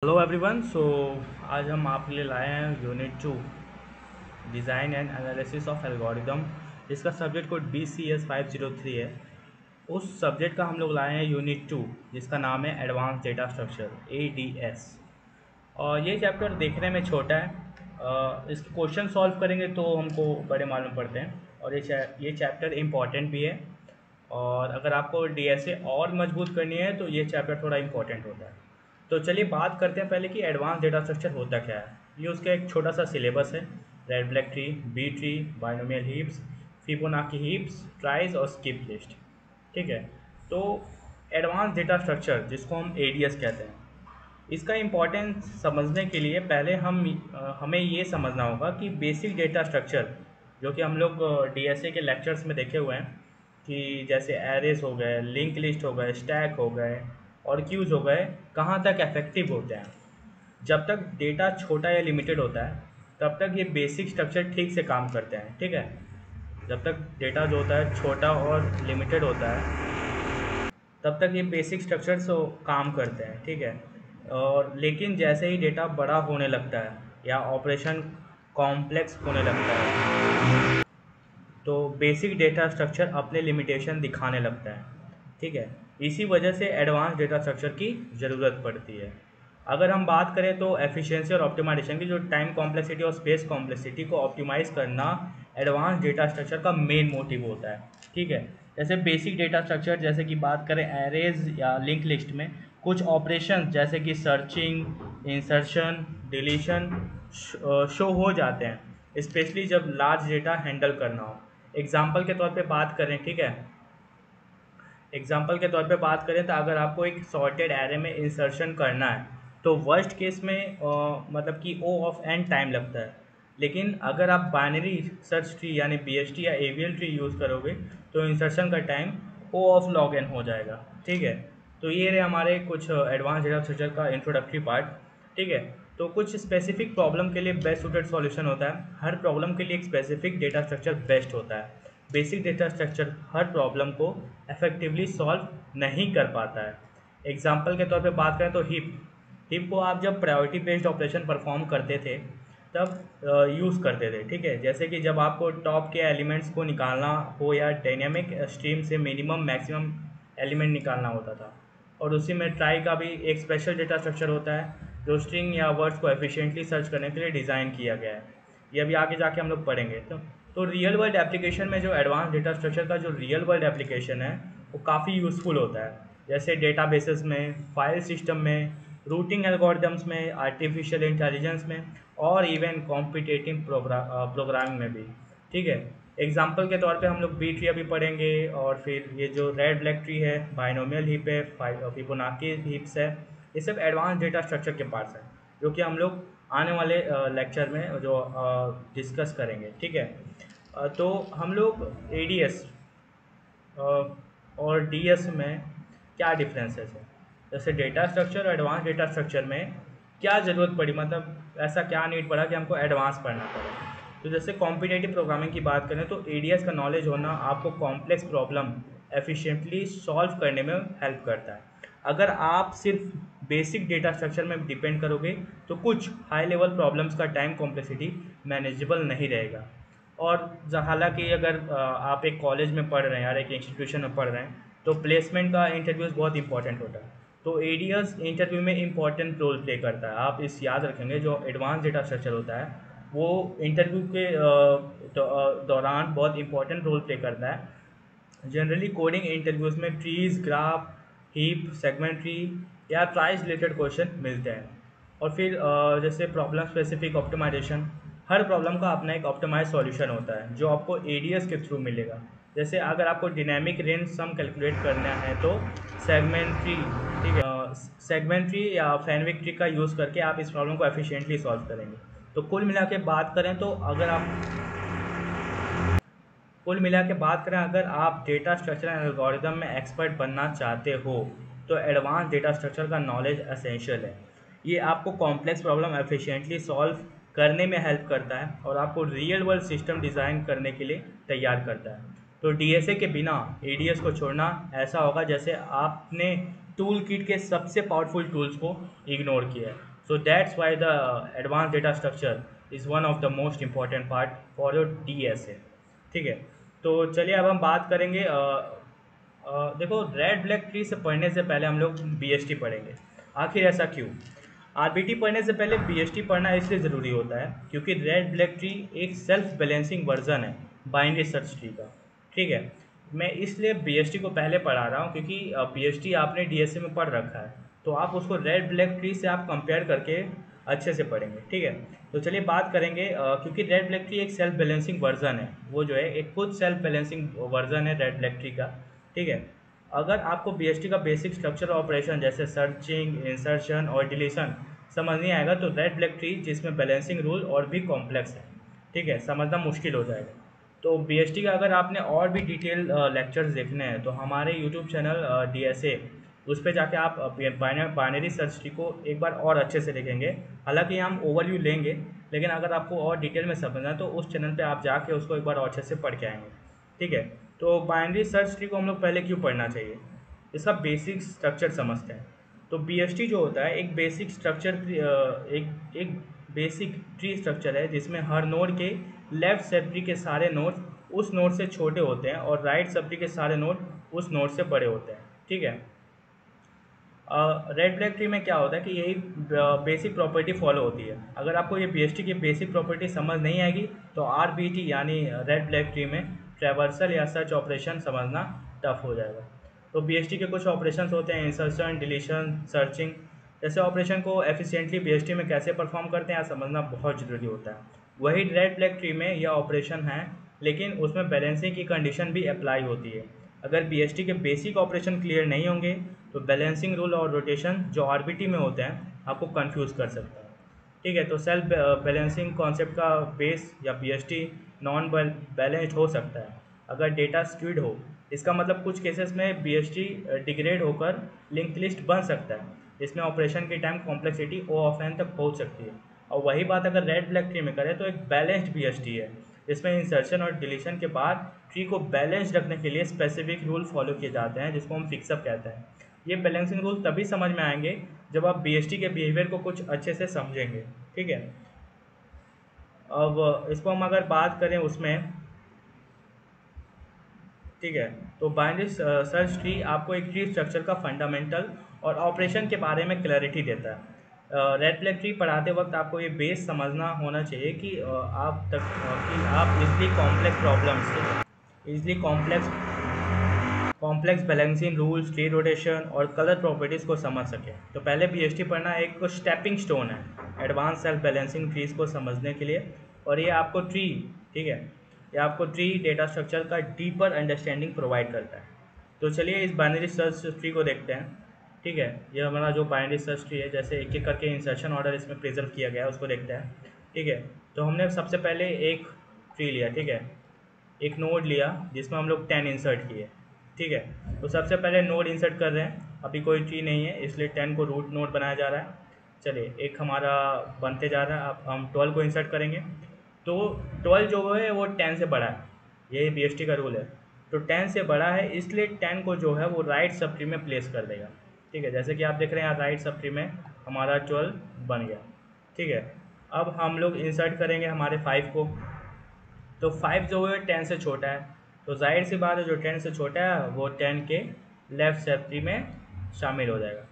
Hello everyone. आज हम आपके लिए लाए हैं unit 2 design and analysis of algorithm, जिसका सब्जेक्ट कोड BCS 503 है। उस सब्जेक्ट का हम लोग लाए हैं यूनिट 2, जिसका नाम है एडवांस डेटा स्ट्रक्चर ADS। और ये चैप्टर देखने में छोटा है, इसके क्वेश्चन सॉल्व करेंगे तो हमको बड़े मालूम पड़ते हैं। और ये चैप्टर इम्पॉर्टेंट भी है। और अगर आपको DSA और मजबूत करनी है तो ये चैप्टर थोड़ा इम्पॉर्टेंट होता है। तो चलिए बात करते हैं पहले कि एडवांस डेटा स्ट्रक्चर होता क्या है। ये उसका एक छोटा सा सिलेबस है। Red black tree, B tree, binomial heaps, Fibonacci heaps, tries और स्किप लिस्ट। ठीक है। तो एडवांस डेटा स्ट्रक्चर, जिसको हम ADS कहते हैं, इसका इम्पोर्टेंस समझने के लिए पहले हमें ये समझना होगा कि बेसिक डेटा स्ट्रक्चर, जो कि हम लोग DSA के लेक्चर्स में देखे हुए हैं, कि जैसे एरेस हो गए, लिंक लिस्ट हो गए, स्टैक हो गए और क्यूज हो गए, कहाँ तक इफेक्टिव होते हैं। जब तक डेटा छोटा या लिमिटेड होता है तब तक ये बेसिक स्ट्रक्चर ठीक से काम करते हैं। ठीक है। जब तक डेटा जो होता है छोटा और लिमिटेड होता है तब तक ये बेसिक स्ट्रक्चर्स काम करते हैं। ठीक है। और लेकिन जैसे ही डेटा बड़ा होने लगता है या ऑपरेशन कॉम्प्लेक्स होने लगता है तो बेसिक डेटा स्ट्रक्चर अपने लिमिटेशन दिखाने लगता है। ठीक है। इसी वजह से एडवांस डेटा स्ट्रक्चर की ज़रूरत पड़ती है। अगर हम बात करें तो एफिशिएंसी और ऑप्टिमाइजेशन की, जो टाइम कॉम्प्लेक्सिटी और स्पेस कॉम्प्लेक्सिटी को ऑप्टिमाइज़ करना एडवांस डेटा स्ट्रक्चर का मेन मोटिव होता है। ठीक है। जैसे बेसिक डेटा स्ट्रक्चर, जैसे कि बात करें एरेज या लिंक लिस्ट में, कुछ ऑपरेशन जैसे कि सर्चिंग, इंसर्शन, डिलीशन शो हो जाते हैं, स्पेशली जब लार्ज डेटा हैंडल करना हो। एग्जाम्पल के तौर पे बात करें, ठीक है, एग्जाम्पल के तौर पे बात करें तो अगर आपको एक सॉर्टेड एरे में इंसर्शन करना है तो वर्स्ट केस में मतलब कि O(n) टाइम लगता है। लेकिन अगर आप बाइनरी सर्च ट्री यानी BST या AVL ट्री यूज़ करोगे तो इंसर्शन का टाइम O(log(n) हो जाएगा। ठीक है। तो ये रहे हमारे कुछ एडवांस डेटा स्ट्रक्चर का इंट्रोडक्टरी पार्ट। ठीक है। तो कुछ स्पेसिफिक प्रॉब्लम के लिए बेस्ट सूटेड सॉल्यूशन होता है। हर प्रॉब्लम के लिए एक स्पेसिफिक डेटा स्ट्रक्चर बेस्ट होता है। बेसिक डेटा स्ट्रक्चर हर प्रॉब्लम को इफेक्टिवली सॉल्व नहीं कर पाता है। एग्जाम्पल के तौर पे बात करें तो हिप को आप जब प्रायोरिटी बेस्ड ऑपरेशन परफॉर्म करते थे तब यूज़ करते थे। ठीक है। जैसे कि जब आपको टॉप के एलिमेंट्स को निकालना हो या डायनेमिक स्ट्रीम से मिनिमम मैक्सिमम एलिमेंट निकालना होता था। और उसी में ट्राई का भी एक स्पेशल डेटा स्ट्रक्चर होता है जो स्ट्रिंग या वर्ड्स को एफिशिएंटली सर्च करने के लिए डिज़ाइन किया गया है। ये अभी आगे जाके हम लोग पढ़ेंगे। तो रियल वर्ल्ड एप्लीकेशन में जो एडवांस डेटा स्ट्रक्चर का जो रियल वर्ल्ड एप्लीकेशन है वो काफ़ी यूज़फुल होता है। जैसे डेटाबेसेस में, फाइल सिस्टम में, रूटिंग एल्गोरिदम्स में, आर्टिफिशियल इंटेलिजेंस में और इवन कॉम्पिटेटिव प्रोग्रामिंग में भी। ठीक है। एग्जाम्पल के तौर पे हम लोग बी ट्री अभी पढ़ेंगे, और फिर ये जो रेड ब्लैक ट्री है, बाइनोमियल हीप है, फिबोनाची हीप्स है, ये सब एडवांस डेटा स्ट्रक्चर के पार्ट्स हैं जो कि हम लोग आने वाले लेक्चर में जो डिस्कस करेंगे। ठीक है। तो हम लोग ADS और DS में क्या डिफरेंसेस है, जैसे डेटा स्ट्रक्चर और एडवांस डेटा स्ट्रक्चर में क्या ज़रूरत पड़ी, मतलब ऐसा क्या नीड पड़ा कि हमको एडवांस पढ़ना पड़ा। तो जैसे कॉम्पिटेटिव प्रोग्रामिंग की बात करें तो ADS का नॉलेज होना आपको कॉम्प्लेक्स प्रॉब्लम एफिशिएंटली सॉल्व करने में हेल्प करता है। अगर आप सिर्फ बेसिक डेटा स्ट्रक्चर में डिपेंड करोगे तो कुछ हाई लेवल प्रॉब्लम्स का टाइम कॉम्प्लेक्सिटी मैनेजेबल नहीं रहेगा। और हालांकि अगर आप एक कॉलेज में पढ़ रहे हैं या एक इंस्टीट्यूशन में पढ़ रहे हैं तो प्लेसमेंट का इंटरव्यूज़ बहुत इंपॉर्टेंट होता है। तो ADS इंटरव्यू में इंपॉर्टेंट रोल प्ले करता है। आप इस याद रखेंगे, जो एडवांस डेटा स्ट्रक्चर होता है वो इंटरव्यू के दौरान बहुत इंपॉर्टेंट रोल प्ले करता है। जनरली कोडिंग इंटरव्यूज़ में trees, graph, heap, segment tree या ट्राइज रिलेटेड क्वेश्चन मिलते हैं। और फिर जैसे प्रॉब्लम स्पेसिफिक ऑप्टिमाइजेशन, हर प्रॉब्लम का अपना एक ऑप्टिमाइज सॉल्यूशन होता है जो आपको ADS के थ्रू मिलेगा। जैसे अगर आपको डायनेमिक रेंज सम कैलकुलेट करना है तो सेगमेंट्री, ठीक है, सेगमेंट्री या फैनविक ट्री का यूज़ करके आप इस प्रॉब्लम को एफिशिएंटली सॉल्व करेंगे। तो कुल मिला के बात करें तो अगर आप डेटा स्ट्रक्चर एंड एल्गोरिदम में एक्सपर्ट बनना चाहते हो तो एडवांस डेटा स्ट्रक्चर का नॉलेज एसेंशियल है। ये आपको कॉम्प्लेक्स प्रॉब्लम एफिशिएंटली सॉल्व करने में हेल्प करता है और आपको रियल वर्ल्ड सिस्टम डिज़ाइन करने के लिए तैयार करता है। तो DSA के बिना ADS को छोड़ना ऐसा होगा जैसे आपने टूल किट के सबसे पावरफुल टूल्स को इग्नोर किया है। So that's why the advanced data structure is one of the most important part for your DSA. ठीक है, तो चलिए अब हम बात करेंगे देखो रेड ब्लैक ट्री से पढ़ने से पहले हम लोग BST पढ़ेंगे। आखिर ऐसा क्यों? RBT पढ़ने से पहले BST पढ़ना इसलिए ज़रूरी होता है क्योंकि रेड ब्लैक ट्री एक सेल्फ बैलेंसिंग वर्जन है बाइनरी सर्च ट्री का। ठीक है, मैं इसलिए BST को पहले पढ़ा रहा हूँ क्योंकि BST आपने DSA में पढ़ रखा है, तो आप उसको रेड ब्लैक ट्री से आप कंपेयर करके अच्छे से पढ़ेंगे। ठीक है, तो चलिए बात करेंगे क्योंकि रेड ब्लैक ट्री एक सेल्फ बैलेंसिंग वर्जन है, वो जो है एक खुद सेल्फ बैलेंसिंग वर्जन है रेड ब्लैक ट्री का। ठीक है, अगर आपको BST का बेसिक स्ट्रक्चर ऑपरेशन जैसे सर्चिंग, इंसर्शन और डिलीशन समझ नहीं आएगा तो रेड ब्लैक ट्री जिसमें बैलेंसिंग रूल और भी कॉम्प्लेक्स है, ठीक है, समझना मुश्किल हो जाएगा। तो BST का अगर आपने और भी डिटेल लेक्चर्स देखने हैं तो हमारे यूट्यूब चैनल DSA उस पर जाके आप बाइनरी सर्च ट्री को एक बार और अच्छे से देखेंगे। हालांकि हम ओवरव्यू लेंगे, लेकिन अगर आपको और डिटेल में समझना है तो उस चैनल पे आप जाके उसको एक बार और अच्छे से पढ़ के आएंगे। ठीक है, तो बाइनरी सर्च ट्री को हम लोग पहले क्यों पढ़ना चाहिए, इसका बेसिक स्ट्रक्चर समझते हैं। तो BST जो होता है एक बेसिक स्ट्रक्चर, एक बेसिक ट्री स्ट्रक्चर है जिसमें हर नोड के लेफ्ट सब ट्री के सारे नोड्स उस नोड से छोटे होते हैं और राइट सब ट्री के सारे नोड उस नोड से बड़े होते हैं। ठीक है, रेड ब्लैक ट्री में क्या होता है कि यही बेसिक प्रॉपर्टी फॉलो होती है। अगर आपको ये BST की बेसिक प्रॉपर्टी समझ नहीं आएगी तो RBT यानी रेड ब्लैक ट्री में ट्रैवर्सल या सर्च ऑपरेशन समझना टफ हो जाएगा। तो BST के कुछ ऑपरेशंस होते हैं, इंसर्शन, डिलीशन, सर्चिंग जैसे ऑपरेशन को एफिशिएंटली BST में कैसे परफॉर्म करते हैं समझना बहुत ज़रूरी होता है। वही रेड ब्लैक ट्री में यह ऑपरेशन है, लेकिन उसमें बैलेंसिंग की कंडीशन भी अप्लाई होती है। अगर BST के बेसिक ऑपरेशन क्लियर नहीं होंगे तो बैलेंसिंग रूल और रोटेशन जो RBT में होते हैं आपको कंफ्यूज कर सकता है। ठीक है, तो सेल्फ बैलेंसिंग कॉन्सेप्ट का बेस या BST नॉन बैलेंस्ड हो सकता है अगर डेटा स्क्यूड हो। इसका मतलब कुछ केसेस में BST डिग्रेड होकर लिंक लिस्ट बन सकता है, इसमें ऑपरेशन के टाइम कॉम्प्लेक्सिटी O(n) तक पहुंच सकती है। और वही बात अगर रेड ब्लैक ट्री में करें तो एक बैलेंस्ड BST है, इसमें इंसर्शन और डिलीशन के बाद ट्री को बैलेंस रखने के लिए स्पेसिफिक रूल फॉलो किए जाते हैं जिसको हम फिक्सअप कहते हैं। ये बैलेंसिंग रूल तभी समझ में आएंगे जब आप BST के बिहेवियर को कुछ अच्छे से समझेंगे। ठीक है, अब इसको हम अगर बात करें उसमें, ठीक है, तो बाइनरी सर्च ट्री आपको एक ट्री स्ट्रक्चर का फंडामेंटल और ऑपरेशन के बारे में क्लैरिटी देता है। रेड ब्लैक ट्री पढ़ाते वक्त आपको ये बेस समझना होना चाहिए कि कि आप easily complex balancing rules, tree rotation और कलर प्रॉपर्टीज़ को समझ सकें। तो पहले BST पढ़ना एक स्टेपिंग स्टोन है एडवांस सेल्फ बैलेंसिंग ट्रीज को समझने के लिए, और ये आपको ट्री, ठीक है, ये आपको ट्री डेटा स्ट्रक्चर का डीपर अंडरस्टैंडिंग प्रोवाइड करता है। तो चलिए इस बाइनरी सर्च ट्री को देखते हैं। ठीक है, ये हमारा जो बाइनरी सर्च ट्री है, जैसे एक एक करके इंसर्शन ऑर्डर इसमें प्रिजर्व किया गया है उसको देखते हैं। ठीक है, तो हमने सबसे पहले एक ट्री लिया, ठीक है, एक नोड लिया जिसमें हम लोग 10 इंसर्ट किए। ठीक है, तो सबसे पहले नोड इंसर्ट कर रहे हैं, अभी कोई ट्री नहीं है इसलिए 10 को रूट नोड बनाया जा रहा है। चलिए एक हमारा बनते जा रहा है, अब हम 12 को इंसर्ट करेंगे। तो 12 जो है वो 10 से बड़ा है, ये BST का रूल है। तो 10 से बड़ा है इसलिए 10 को जो है वो राइट सब ट्री में प्लेस कर देगा। ठीक है, जैसे कि आप देख रहे हैं यहाँ राइट सब ट्री में हमारा 12 बन गया। ठीक है, अब हम लोग इंसर्ट करेंगे हमारे 5 को, तो 5 जो है 10 से छोटा है, तो जाहिर सी बात है जो 10 से छोटा है वो 10 के लेफ्ट सब ट्री में शामिल हो जाएगा।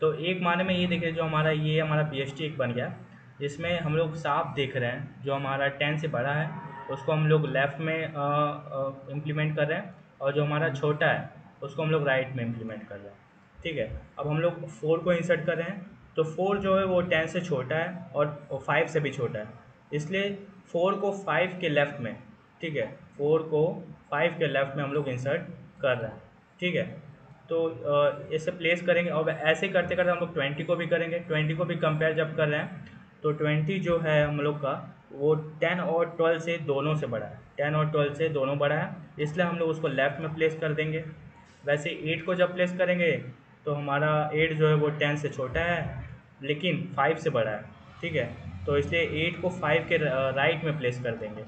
तो एक माने में ये देखिए जो हमारा ये हमारा BST एक बन गया, जिसमें हम लोग साफ देख रहे हैं जो हमारा 10 से बड़ा है उसको हम लोग लेफ़्ट में इम्प्लीमेंट कर रहे हैं, और जो हमारा छोटा है उसको हम लोग राइट में इम्प्लीमेंट कर रहे हैं। ठीक है, अब हम लोग 4 को इंसर्ट कर रहे हैं, तो 4 जो है वो 10 से छोटा है और 5 से भी छोटा है, इसलिए 4 को 5 के लेफ़्ट में, ठीक है, 4 को 5 के लेफ़्ट में हम लोग इंसर्ट कर रहे हैं। ठीक है, तो इसे प्लेस करेंगे और ऐसे करते करते हम लोग 20 को भी करेंगे। 20 को भी कंपेयर जब कर रहे हैं तो 20 जो है हम लोग का वो 10 और 12 से दोनों से बड़ा है, 10 और 12 से दोनों बड़ा है, इसलिए हम लोग उसको लेफ़्ट में प्लेस कर देंगे। वैसे 8 को जब प्लेस करेंगे तो हमारा 8 जो है वो 10 से छोटा है लेकिन 5 से बड़ा है। ठीक है, तो इसलिए 8 को 5 के राइट में प्लेस कर देंगे।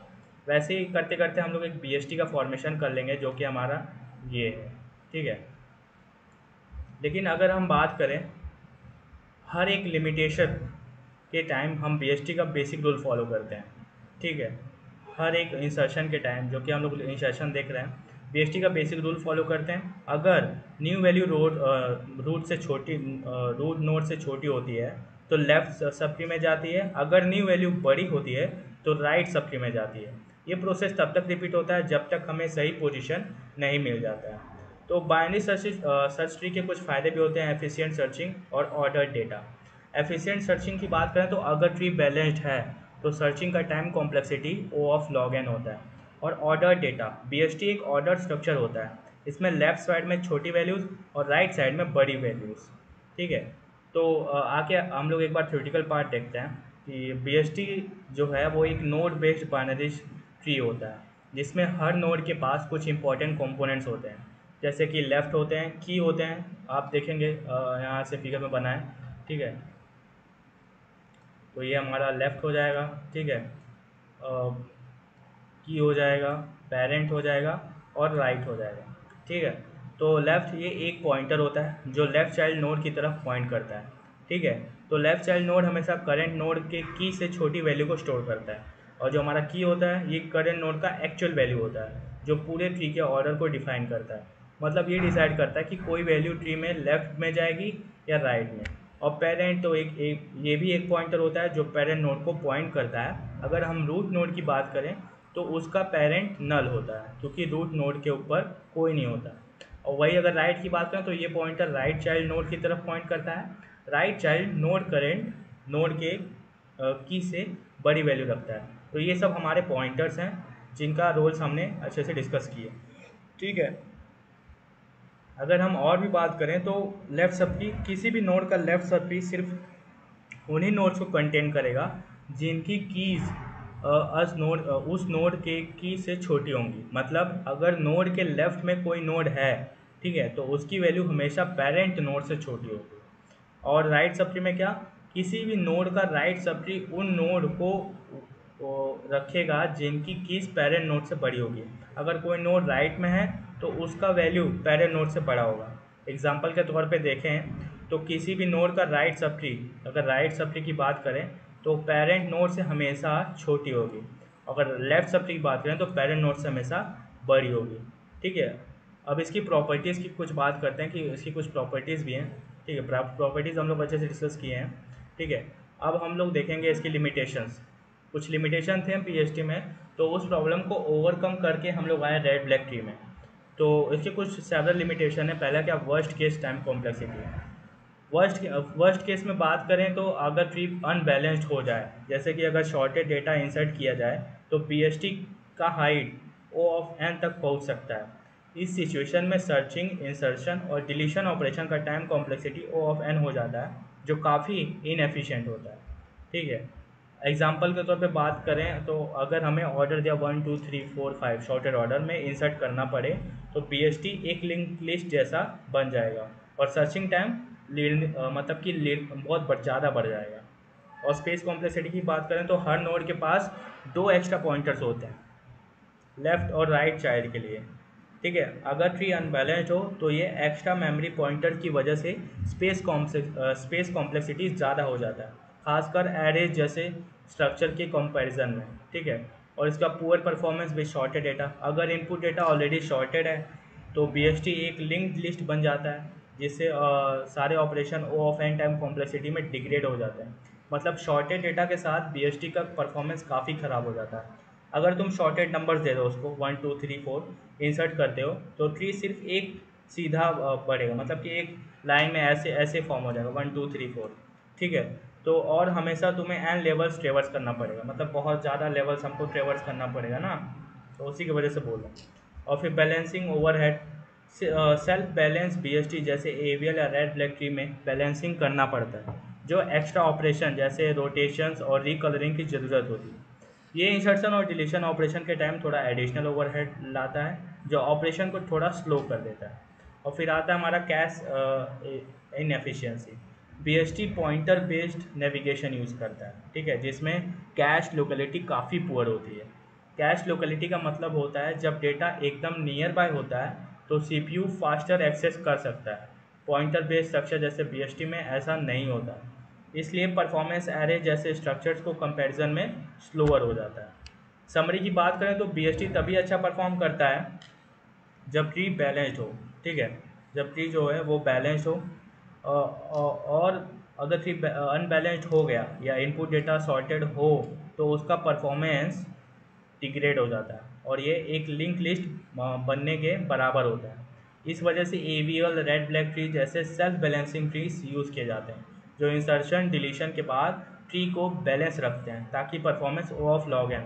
वैसे ही करते करते हम लोग एक BST का फॉर्मेशन कर लेंगे जो कि हमारा ये है। ठीक है, लेकिन अगर हम बात करें हर एक लिमिटेशन के टाइम हम BST का बेसिक रूल फॉलो करते हैं, ठीक है। हर एक इंसर्शन के टाइम, जो कि हम लोग इंसर्शन देख रहे हैं, BST का बेसिक रूल फॉलो करते हैं। अगर न्यू वैल्यू रूट नोड से छोटी होती है तो लेफ्ट सब ट्री में जाती है, अगर न्यू वैल्यू बड़ी होती है तो राइट सब ट्री में जाती है। ये प्रोसेस तब तक रिपीट होता है जब तक हमें सही पोजीशन नहीं मिल जाता है। तो बाइनरी सर्च ट्री के कुछ फ़ायदे भी होते हैं, एफिशिएंट सर्चिंग और ऑर्डर डेटा। एफिशिएंट सर्चिंग की बात करें तो अगर ट्री बैलेंस्ड है तो सर्चिंग का time complexity O of log n होता है। और ऑर्डर डेटा, BST एक ऑर्डर स्ट्रक्चर होता है, इसमें लेफ्ट साइड में छोटी वैल्यूज़ और राइट साइड में बड़ी वैल्यूज़, ठीक है। तो आके हम लोग एक बार थ्योरेटिकल पार्ट देखते हैं कि BST जो है वो एक नोड बेस्ड बाइनरी ट्री होता है, जिसमें हर नोड के पास कुछ इंपॉर्टेंट कंपोनेंट्स होते हैं, जैसे कि लेफ़्ट होते हैं, की होते हैं, आप देखेंगे यहाँ से फिगर में बना है, ठीक है। तो ये हमारा लेफ़्ट हो जाएगा, ठीक है, की हो जाएगा, पेरेंट हो जाएगा और राइट हो जाएगा, ठीक है। तो लेफ़्ट ये एक पॉइंटर होता है जो लेफ़्ट चाइल्ड नोड की तरफ पॉइंट करता है, ठीक है। तो लेफ़्ट चाइल्ड नोड हमेशा करंट नोड के की से छोटी वैल्यू को स्टोर करता है, और जो हमारा की होता है ये करंट नोड का एक्चुअल वैल्यू होता है जो पूरे ट्री के ऑर्डर को डिफाइन करता है। मतलब ये डिसाइड करता है कि कोई वैल्यू ट्री में लेफ़्ट में जाएगी या राइट में। और पेरेंट तो एक ये भी एक पॉइंटर होता है जो पेरेंट नोड को पॉइंट करता है। अगर हम रूट नोड की बात करें तो उसका पेरेंट नल होता है, क्योंकि रूट नोड के ऊपर कोई नहीं होता। और वही अगर राइट की बात करें तो ये पॉइंटर राइट चाइल्ड नोड की तरफ पॉइंट करता है। Right child node current node के की से बड़ी वैल्यू रखता है। तो ये सब हमारे पॉइंटर्स हैं जिनका रोल्स हमने अच्छे से डिस्कस किए, ठीक है। अगर हम और भी बात करें तो लेफ़्ट सब ट्री, किसी भी नोड का लेफ़्ट सब ट्री सिर्फ उन्हीं नोड्स को कंटेन करेगा जिनकी कीज़ उस नोड के की से छोटी होंगी। मतलब अगर नोड के लेफ़्ट में कोई नोड है, ठीक है, तो उसकी वैल्यू हमेशा पेरेंट नोड से छोटी होगी। और राइट सब ट्री में क्या, किसी भी नोड का राइट सब ट्री उन नोड को रखेगा जिनकी कीज पेरेंट नोड से बड़ी होगी। अगर कोई नोड राइट में है तो उसका वैल्यू पेरेंट नोड से बड़ा होगा। एग्जाम्पल के तौर पे देखें तो किसी भी नोड का राइट सब ट्री, अगर राइट सब ट्री की बात करें तो पेरेंट नोड से हमेशा छोटी होगी। अगर लेफ़्ट सब ट्री की बात करें तो पेरेंट नोड से हमेशा बड़ी होगी, ठीक है। अब इसकी प्रॉपर्टीज़ की कुछ बात करते हैं कि इसकी कुछ प्रॉपर्टीज़ भी हैं, ठीक है। प्रॉपर्टीज़ हम लोग अच्छे से डिस्कस किए हैं, ठीक है। अब हम लोग देखेंगे इसकी लिमिटेशंस। कुछ लिमिटेशन थे BST में, तो उस प्रॉब्लम को ओवरकम करके हम लोग आए रेड ब्लैक ट्री में। तो इसके कुछ सेवरल लिमिटेशन है। पहला क्या, worst case time complexity. Worst case में बात करें तो अगर ट्री अनबैलेंस्ड हो जाए, जैसे कि अगर शॉर्टेड डेटा इंसर्ट किया जाए तो BST का हाइट O ऑफ n तक पहुंच सकता है। इस सिचुएशन में सर्चिंग, इंसर्शन और डिलीशन ऑपरेशन का time complexity O of n हो जाता है, जो काफ़ी इनएफिशिएंट होता है, ठीक है। एग्जाम्पल के तौर पे बात करें तो अगर हमें ऑर्डर दिया 1 2 3 4 5 शॉर्टेड ऑर्डर में इंसर्ट करना पड़े तो BST एक लिंक लिस्ट जैसा बन जाएगा, और सर्चिंग टाइम मतलब कि बहुत ज़्यादा बढ़ जाएगा। और स्पेस कॉम्प्लेक्सिटी की बात करें तो हर नोड के पास 2 एक्स्ट्रा पॉइंटर्स होते हैं लेफ़्ट और राइट चाइल्ड के लिए, ठीक है। अगर ट्री अनबैलेंस्ड हो तो ये एक्स्ट्रा मेमोरी पॉइंटर की वजह से स्पेस कॉम्प्लेक्सिटी ज़्यादा हो जाता है, खासकर एरेज जैसे स्ट्रक्चर के कंपैरिजन में, ठीक है। और इसका poor performance with shorted data, अगर इनपुट डेटा ऑलरेडी शॉर्टेड है तो BST एक लिंक्ड लिस्ट बन जाता है, जिससे सारे operation O of n time complexity में डिग्रेड हो जाते हैं। मतलब शॉर्टेड डेटा के साथ BST का परफॉर्मेंस काफ़ी ख़राब हो जाता है। अगर तुम शॉर्टेड नंबर्स दे दो उसको 1 2 3 4 इंसर्ट करते हो तो ट्री सिर्फ एक सीधा बढ़ेगा, मतलब कि एक लाइन में ऐसे ऐसे फॉर्म हो जाएगा 1 2 3 4, ठीक है। तो और हमेशा तुम्हें n लेवल्स ट्रेवर्स करना पड़ेगा, मतलब बहुत ज़्यादा लेवल्स हमको ट्रेवर्स करना पड़ेगा ना, तो उसी की वजह से बोल रहा हूँ। और फिर balancing overhead, self balance BST जैसे AVL या रेड ब्लैक ट्री में बैलेंसिंग करना पड़ता है, जो एक्स्ट्रा ऑपरेशन जैसे रोटेशंस और रिकलरिंग की ज़रूरत होती है। ये इंसर्शन और डिलीशन ऑपरेशन के टाइम थोड़ा एडिशनल ओवरहेड लाता है, जो ऑपरेशन को थोड़ा स्लो कर देता है। और फिर आता है हमारा cash inefficiency. BST pointer based navigation use करता है, ठीक है, जिसमें कैश लोकेलिटी काफ़ी पुअर होती है। कैश लोकेलिटी का मतलब होता है जब डेटा एकदम नियर बाय होता है तो CPU फास्टर एक्सेस कर सकता है। पॉइंटर बेस्ड स्ट्रक्चर जैसे BST में ऐसा नहीं होता। इसलिए परफॉर्मेंस एरे जैसे स्ट्रक्चर्स को कंपैरिजन में स्लोअर हो जाता है। समरी की बात करें तो BST तभी अच्छा परफॉर्म करता है जब ट्री बैलेंस्ड हो, ठीक है, जब ट्री जो है वो बैलेंस्ड हो, और अगर ट्री अनबैलेंस्ड हो गया या इनपुट डेटा सॉर्टेड हो तो उसका परफॉर्मेंस डिग्रेड हो जाता है और ये एक लिंक लिस्ट बनने के बराबर होता है। इस वजह से AVL रेड ब्लैक ट्री जैसे सेल्फ बैलेंसिंग ट्रीज यूज़ किए जाते हैं जो इंसर्शन डिलीशन के बाद ट्री को बैलेंस रखते हैं ताकि performance O of log n,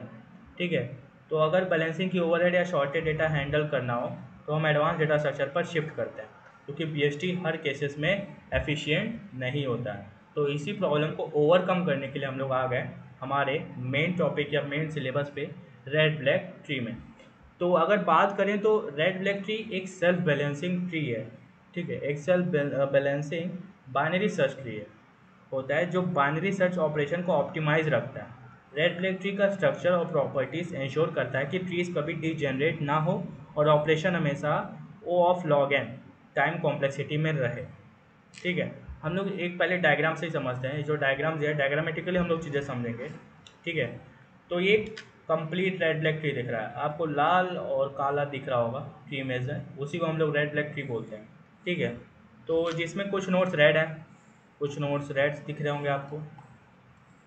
ठीक है। तो अगर बैलेंसिंग की ओवरहेड या शॉर्टेड डेटा हैंडल करना हो तो हम एडवांस डेटा स्ट्रक्चर पर शिफ्ट करते हैं क्योंकि BST हर केसेस में एफिशिएंट नहीं होता है। तो इसी प्रॉब्लम को ओवरकम करने के लिए हम लोग आ गए हमारे मेन टॉपिक या मेन सिलेबस पे रेड ब्लैक ट्री में। तो अगर बात करें तो रेड ब्लैक ट्री एक सेल्फ बैलेंसिंग ट्री है, ठीक है, एक self balancing binary search tree होता है जो बाइनरी सर्च ऑपरेशन को ऑप्टिमाइज रखता है। रेड ब्लैक ट्री का स्ट्रक्चर और प्रॉपर्टीज इंश्योर करता है कि ट्रीज कभी डिजेनरेट ना हो और ऑपरेशन हमेशा O of log n time complexity में रहे, ठीक है। हम लोग एक पहले डायग्राम से ही समझते हैं, जो डायग्राम्स है डायग्रामेटिकली हम लोग चीज़ें समझेंगे, ठीक है। तो ये कंप्लीट रेड ब्लैक ट्री दिख रहा है आपको, लाल और काला दिख रहा होगा ट्री इमेज है, उसी को हम लोग रेड ब्लैक ट्री बोलते हैं, ठीक है। तो जिसमें कुछ नोड्स रेड है, कुछ नोड्स रेड दिख रहे होंगे आपको,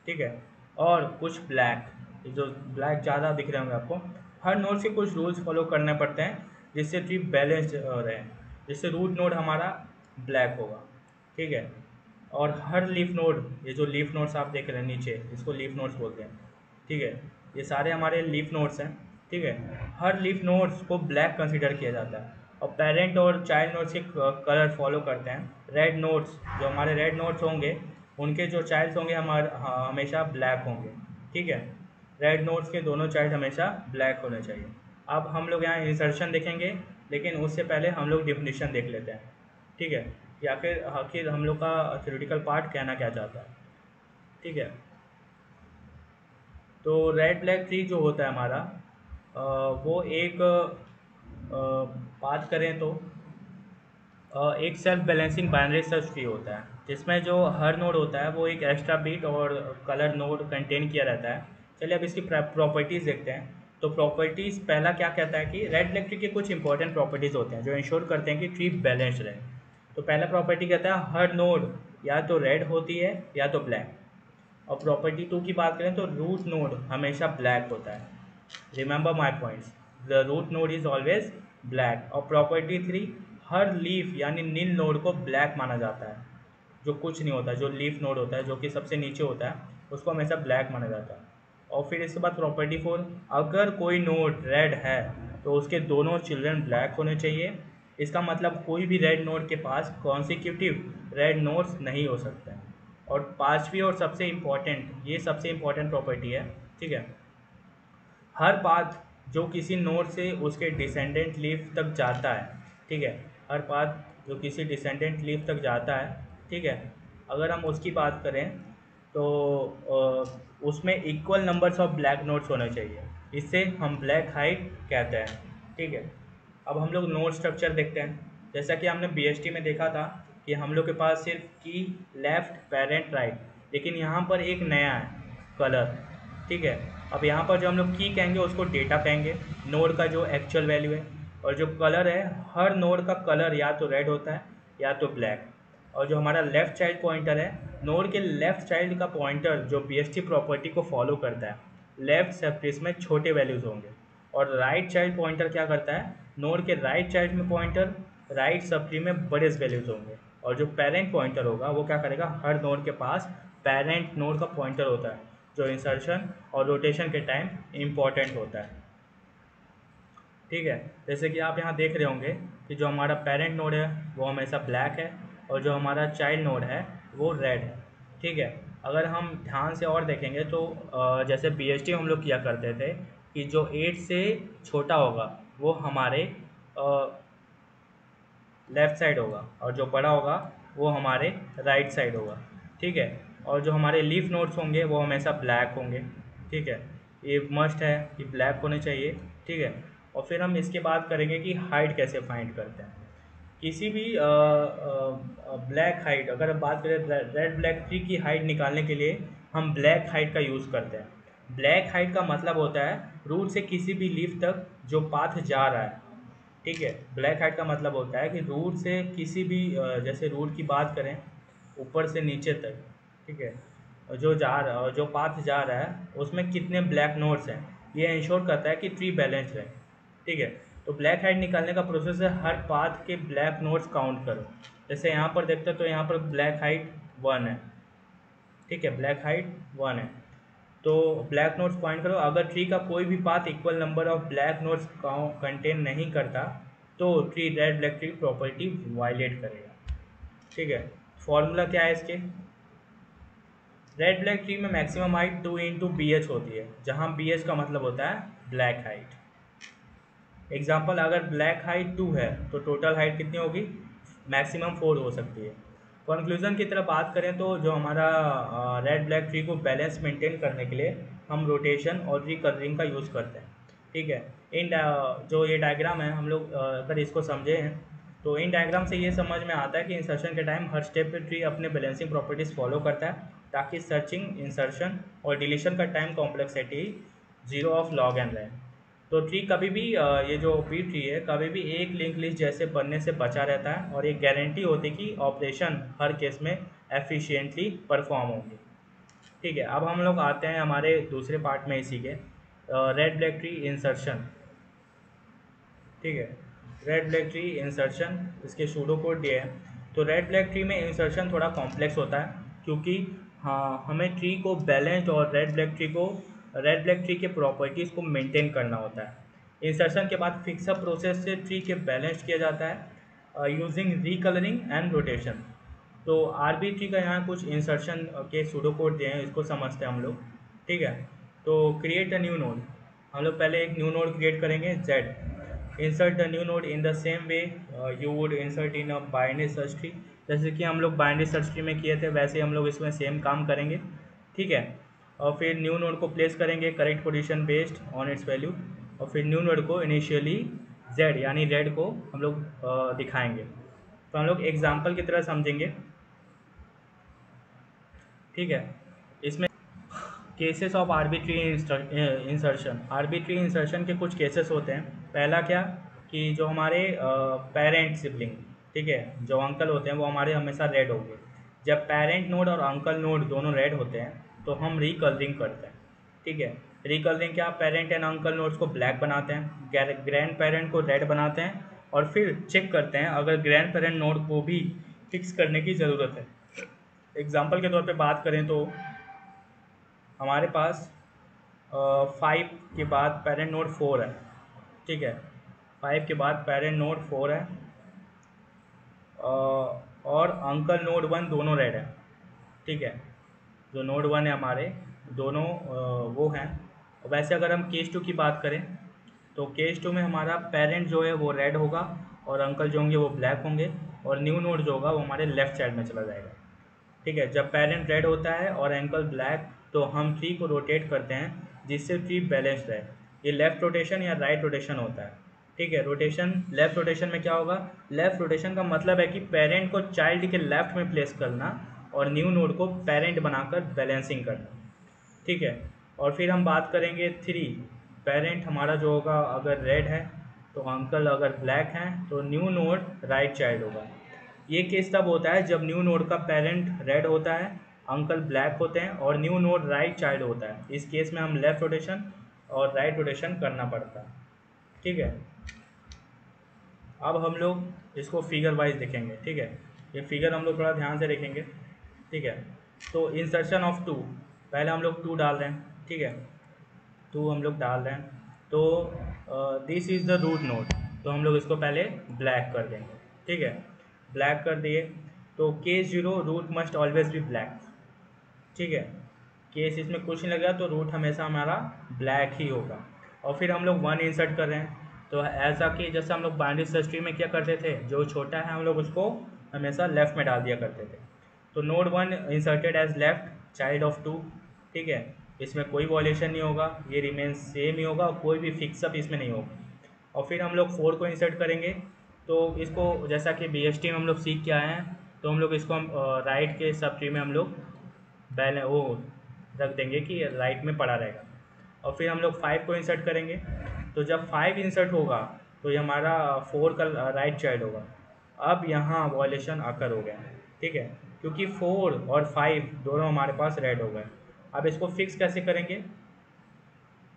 ठीक है, और कुछ ब्लैक, जो ब्लैक ज़्यादा दिख रहे होंगे आपको। हर नोड से कुछ रूल्स फॉलो करने पड़ते हैं जिससे ट्री बैलेंस्ड रहे, जिससे रूट नोड हमारा ब्लैक होगा, ठीक है। और हर लीफ नोड, ये जो लीफ नोड्स आप देख रहे हैं नीचे, इसको लीफ नोड्स बोलते हैं, ठीक है, ये सारे हमारे लीफ नोड्स हैं, ठीक है। हर लीफ नोड्स को ब्लैक कंसीडर किया जाता है और पेरेंट और चाइल्ड नोड्स के कलर फॉलो करते हैं। रेड नोड्स, जो हमारे रेड नोड्स होंगे उनके जो चाइल्ड्स होंगे हमारे हमेशा ब्लैक होंगे, ठीक है। रेड नोड्स के दोनों चाइल्ड हमेशा ब्लैक होने चाहिए। अब हम लोग यहाँ इंसर्शन देखेंगे, लेकिन उससे पहले हम लोग डिफिनीशन देख लेते हैं, ठीक है, या फिर आखिर हम लोग का थ्योरेटिकल पार्ट कहना क्या चाहता है, ठीक है। तो रेड ब्लैक ट्री जो होता है हमारा वो एक बात करें तो एक self balancing binary search tree होता है जिसमें जो हर नोड होता है वो एक एक्स्ट्रा बिट और कलर नोड कंटेन किया रहता है। चलिए अब इसकी प्रॉपर्टीज़ देखते हैं। तो प्रॉपर्टीज़ पहला क्या कहता है कि रेड ब्लैक ट्री के कुछ इंपॉर्टेंट प्रॉपर्टीज़ होते हैं जो इंश्योर करते हैं कि ट्री बैलेंस्ड रहे। तो पहला प्रॉपर्टी कहता है हर नोड या तो रेड होती है या तो ब्लैक। और प्रॉपर्टी 2 की बात करें तो रूट नोड हमेशा ब्लैक होता है। Remember my points, the root node is always black. और प्रॉपर्टी 3, हर लीफ यानी नील नोड को ब्लैक माना जाता है। जो कुछ नहीं होता, जो लीफ नोड होता है जो कि सबसे नीचे होता है उसको हमेशा ब्लैक माना जाता है। और फिर इसके बाद प्रॉपर्टी 4, अगर कोई नोड रेड है तो उसके दोनों चिल्ड्रन ब्लैक होने चाहिए। इसका मतलब कोई भी रेड नोड के पास कॉन्सिक्यूटिव रेड नोड्स नहीं हो सकते हैं। और पांचवी और सबसे इम्पॉर्टेंट, ये सबसे इम्पॉर्टेंट प्रॉपर्टी है, ठीक है, हर पाथ जो किसी नोड से उसके डिसेंडेंट लीफ तक जाता है, ठीक है, हर पाथ जो किसी डिसेंडेंट लीफ तक जाता है, ठीक है, अगर हम उसकी बात करें तो उसमें equal numbers of black nodes होने चाहिए। इससे हम ब्लैक हाइट कहते हैं, ठीक है। अब हम लोग नोड स्ट्रक्चर देखते हैं। जैसा कि हमने BST में देखा था कि हम लोग के पास सिर्फ की लेफ़्ट पेरेंट राइट, लेकिन यहाँ पर एक नया है कलर, ठीक है। अब यहाँ पर जो हम लोग की कहेंगे उसको डेटा कहेंगे, नोड का जो एक्चुअल वैल्यू है। और जो कलर है, हर नोड का कलर या तो रेड होता है या तो ब्लैक। और जो हमारा लेफ़्ट चाइल्ड पॉइंटर है, नोड के लेफ़्ट चाइल्ड का पॉइंटर जो BST प्रॉपर्टी को फॉलो करता है, लेफ़्ट सबट्रेस में छोटे वैल्यूज़ होंगे। और राइट चाइल्ड पॉइंटर क्या करता है, नोड के राइट चाइल्ड में पॉइंटर राइट सब ट्री में बड़े वैल्यूज़ होंगे। और जो पेरेंट पॉइंटर होगा वो क्या करेगा, हर नोड के पास पेरेंट नोड का पॉइंटर होता है जो इंसर्शन और रोटेशन के टाइम इम्पॉर्टेंट होता है, ठीक है। जैसे कि आप यहाँ देख रहे होंगे कि जो हमारा पेरेंट नोड है वो हमेशा ब्लैक है और जो हमारा चाइल्ड नोड है वो रेड है, ठीक है। अगर हम ध्यान से और देखेंगे तो जैसे BST हम लोग किया करते थे कि जो 8 से छोटा होगा वो हमारे लेफ़्ट साइड होगा और जो बड़ा होगा वो हमारे राइट साइड होगा, ठीक है। और जो हमारे लीफ नोड्स होंगे वो हमेशा ब्लैक होंगे, ठीक है, ये मस्ट है कि ब्लैक होने चाहिए, ठीक है। और फिर हम इसके बाद करेंगे कि हाइट कैसे फाइंड करते हैं। किसी भी ब्लैक हाइट, अगर हम बात करें रेड ब्लैक ट्री की हाइट निकालने के लिए हम ब्लैक हाइट का यूज़ करते हैं। ब्लैक हाइट का मतलब होता है रूट से किसी भी लीफ तक जो पाथ जा रहा है। ठीक है, ब्लैक हाइट का मतलब होता है कि रूट से किसी भी जैसे रूट की बात करें ऊपर से नीचे तक, ठीक है, और जो पाथ जा रहा है उसमें कितने ब्लैक नोड्स हैं, ये इंश्योर करता है कि ट्री बैलेंस्ड है। ठीक है, तो ब्लैक हाइट निकालने का प्रोसेस है हर पाथ के ब्लैक नोड्स काउंट करो। जैसे यहाँ पर देखते हो तो यहाँ पर ब्लैक हाइट 1 है। ठीक है, ब्लैक हाइट 1 है, तो ब्लैक नोट्स पॉइंट करो। अगर ट्री का कोई भी path equal number of black nodes contain नहीं करता तो tree red black tree property violate करेगा। ठीक है, फॉर्मूला क्या है इसके? रेड ब्लैक ट्री में maximum height 2 into B H होती है, जहाँ बी एच का मतलब होता है ब्लैक हाइट। एग्जाम्पल, अगर ब्लैक हाइट 2 है तो टोटल हाइट कितनी होगी? मैक्सिमम 4 हो सकती है। कंक्लूजन की तरफ बात करें तो जो हमारा रेड ब्लैक ट्री को बैलेंस मेंटेन करने के लिए हम रोटेशन और रिकलरिंग का यूज़ करते हैं। ठीक है, जो ये डायग्राम है हम लोग अगर इसको समझे हैं तो इन डायग्राम से ये समझ में आता है कि इंसर्शन के टाइम हर स्टेप पे ट्री अपने बैलेंसिंग प्रॉपर्टीज़ फॉलो करता है ताकि सर्चिंग, इंसर्शन और डिलीशन का time complexity 0 of log N रहे। तो ट्री कभी भी ये जो बी ट्री है कभी भी एक लिंक लिस्ट जैसे बनने से बचा रहता है और एक गारंटी होती है कि ऑपरेशन हर केस में एफिशिएंटली परफॉर्म होंगे। ठीक है, अब हम लोग आते हैं हमारे दूसरे पार्ट में इसी के रेड ब्लैक ट्री इंसर्शन। ठीक है, रेड ब्लैक ट्री इंसर्शन, इसके सूडो कोड दिए हैं। तो रेड ब्लैक ट्री में इंसर्शन थोड़ा कॉम्प्लेक्स होता है क्योंकि हाँ हमें ट्री को बैलेंस्ड और रेड ब्लैक ट्री के प्रॉपर्टीज़ को मेंटेन करना होता है। इंसर्शन के बाद फिक्सअप प्रोसेस से ट्री के बैलेंस किया जाता है यूजिंग रिकलरिंग एंड रोटेशन। तो आरबी ट्री का यहाँ कुछ इंसर्शन के सूडो कोड दिए हैं, इसको समझते हैं हम लोग। ठीक है, तो क्रिएट अ न्यू नोड, हम लोग पहले एक न्यू नोड क्रिएट करेंगे Z. insert the new node in the same way you would insert in a binary search tree। जैसे कि हम लोग बाइनरी सर्च ट्री में किए थे वैसे हम लोग इसमें सेम काम करेंगे। ठीक है, और फिर न्यू नोड को प्लेस करेंगे correct position based on it's value, और फिर न्यू नोड को इनिशियली जेड यानी रेड को हम लोग दिखाएंगे। तो हम लोग एग्जाम्पल की तरह समझेंगे। ठीक है, इसमें cases of arbitrary insertion, arbitrary insertion के कुछ केसेस होते हैं। पहला क्या कि जो हमारे पेरेंट सिबलिंग, ठीक है, जो अंकल होते हैं वो हमारे हमेशा रेड होंगे। जब पेरेंट नोड और अंकल नोड दोनों रेड होते हैं तो हम रिकलरिंग करते हैं। ठीक है, रिकलरिंग क्या, पेरेंट एंड अंकल नोड्स को ब्लैक बनाते हैं, ग्रैंड पेरेंट को रेड बनाते हैं, और फिर चेक करते हैं अगर ग्रैंड पेरेंट नोड को भी फिक्स करने की ज़रूरत है। एग्जाम्पल के तौर पे बात करें तो हमारे पास 5 के बाद पेरेंट नोड 4 है। ठीक है, 5 के बाद पेरेंट नोड 4 है और अंकल नोड 1 दोनों रेड है। ठीक है, जो नोड 1 है हमारे दोनों वो हैं। वैसे अगर हम केस 2 की बात करें तो केस 2 में हमारा पेरेंट जो है वो रेड होगा और अंकल जो होंगे वो ब्लैक होंगे, और न्यू नोड जो होगा वो हमारे लेफ्ट साइड में चला जाएगा। ठीक है, जब पेरेंट रेड होता है और एंकल ब्लैक तो हम ट्री को रोटेट करते हैं जिससे ट्री बैलेंस्ड रहे। ये लेफ़्ट रोटेशन या राइट रोटेशन होता है। ठीक है, रोटेशन लेफ़्ट रोटेशन में क्या होगा, लेफ़्ट रोटेशन का मतलब है कि पेरेंट को चाइल्ड के लेफ़्ट में प्लेस करना और न्यू नोड को पेरेंट बनाकर बैलेंसिंग करना। ठीक है, और फिर हम बात करेंगे 3, पेरेंट हमारा जो होगा अगर रेड है तो अंकल अगर ब्लैक हैं तो न्यू नोड राइट चाइल्ड होगा। ये केस तब होता है जब न्यू नोड का पेरेंट रेड होता है, अंकल ब्लैक होते हैं और न्यू नोड राइट चाइल्ड होता है। इस केस में हम लेफ़्ट रोटेशन और राइट रोटेशन करना पड़ता है। ठीक है, अब हम लोग इसको फिगर वाइज देखेंगे। ठीक है, ये फिगर हम लोग थोड़ा ध्यान से देखेंगे। ठीक है, तो इंसर्शन ऑफ 2, पहले हम लोग 2 डाल रहे हैं। ठीक है, 2 हम लोग डाल रहे हैं तो this is the root node, तो हम लोग इसको पहले ब्लैक कर देंगे। ठीक है, ब्लैक कर दिए तो case 0 root must always be black. ठीक है, केस इसमें कुछ नहीं लग रहा तो रूट हमेशा हमारा ब्लैक ही होगा। और फिर हम लोग 1 इंसर्ट कर रहे हैं तो ऐसा कि जैसे हम लोग बाइनरी सर्च ट्री में क्या करते थे, जो छोटा है हम लोग उसको हमेशा लेफ़्ट में डाल दिया करते थे। तो node 1 inserted as left child of 2। ठीक है, इसमें कोई वॉल्यूशन नहीं होगा, ये रिमेन सेम ही होगा, कोई भी फिक्सअप इसमें नहीं होगा। और फिर हम लोग 4 को इंसर्ट करेंगे तो इसको जैसा कि BST में हम लोग सीख के आए हैं, तो हम लोग इसको हम राइट के सब ट्री में हम लोग वो रख देंगे कि राइट में पड़ा रहेगा। और फिर हम लोग 5 को इंसर्ट करेंगे। तो जब 5 इंसर्ट होगा तो ये हमारा 4 का राइट चाइल्ड होगा। अब यहाँ वॉयलेशन आकर हो गया, ठीक है, क्योंकि 4 और 5 दोनों हमारे पास रेड हो गए। अब इसको फिक्स कैसे करेंगे,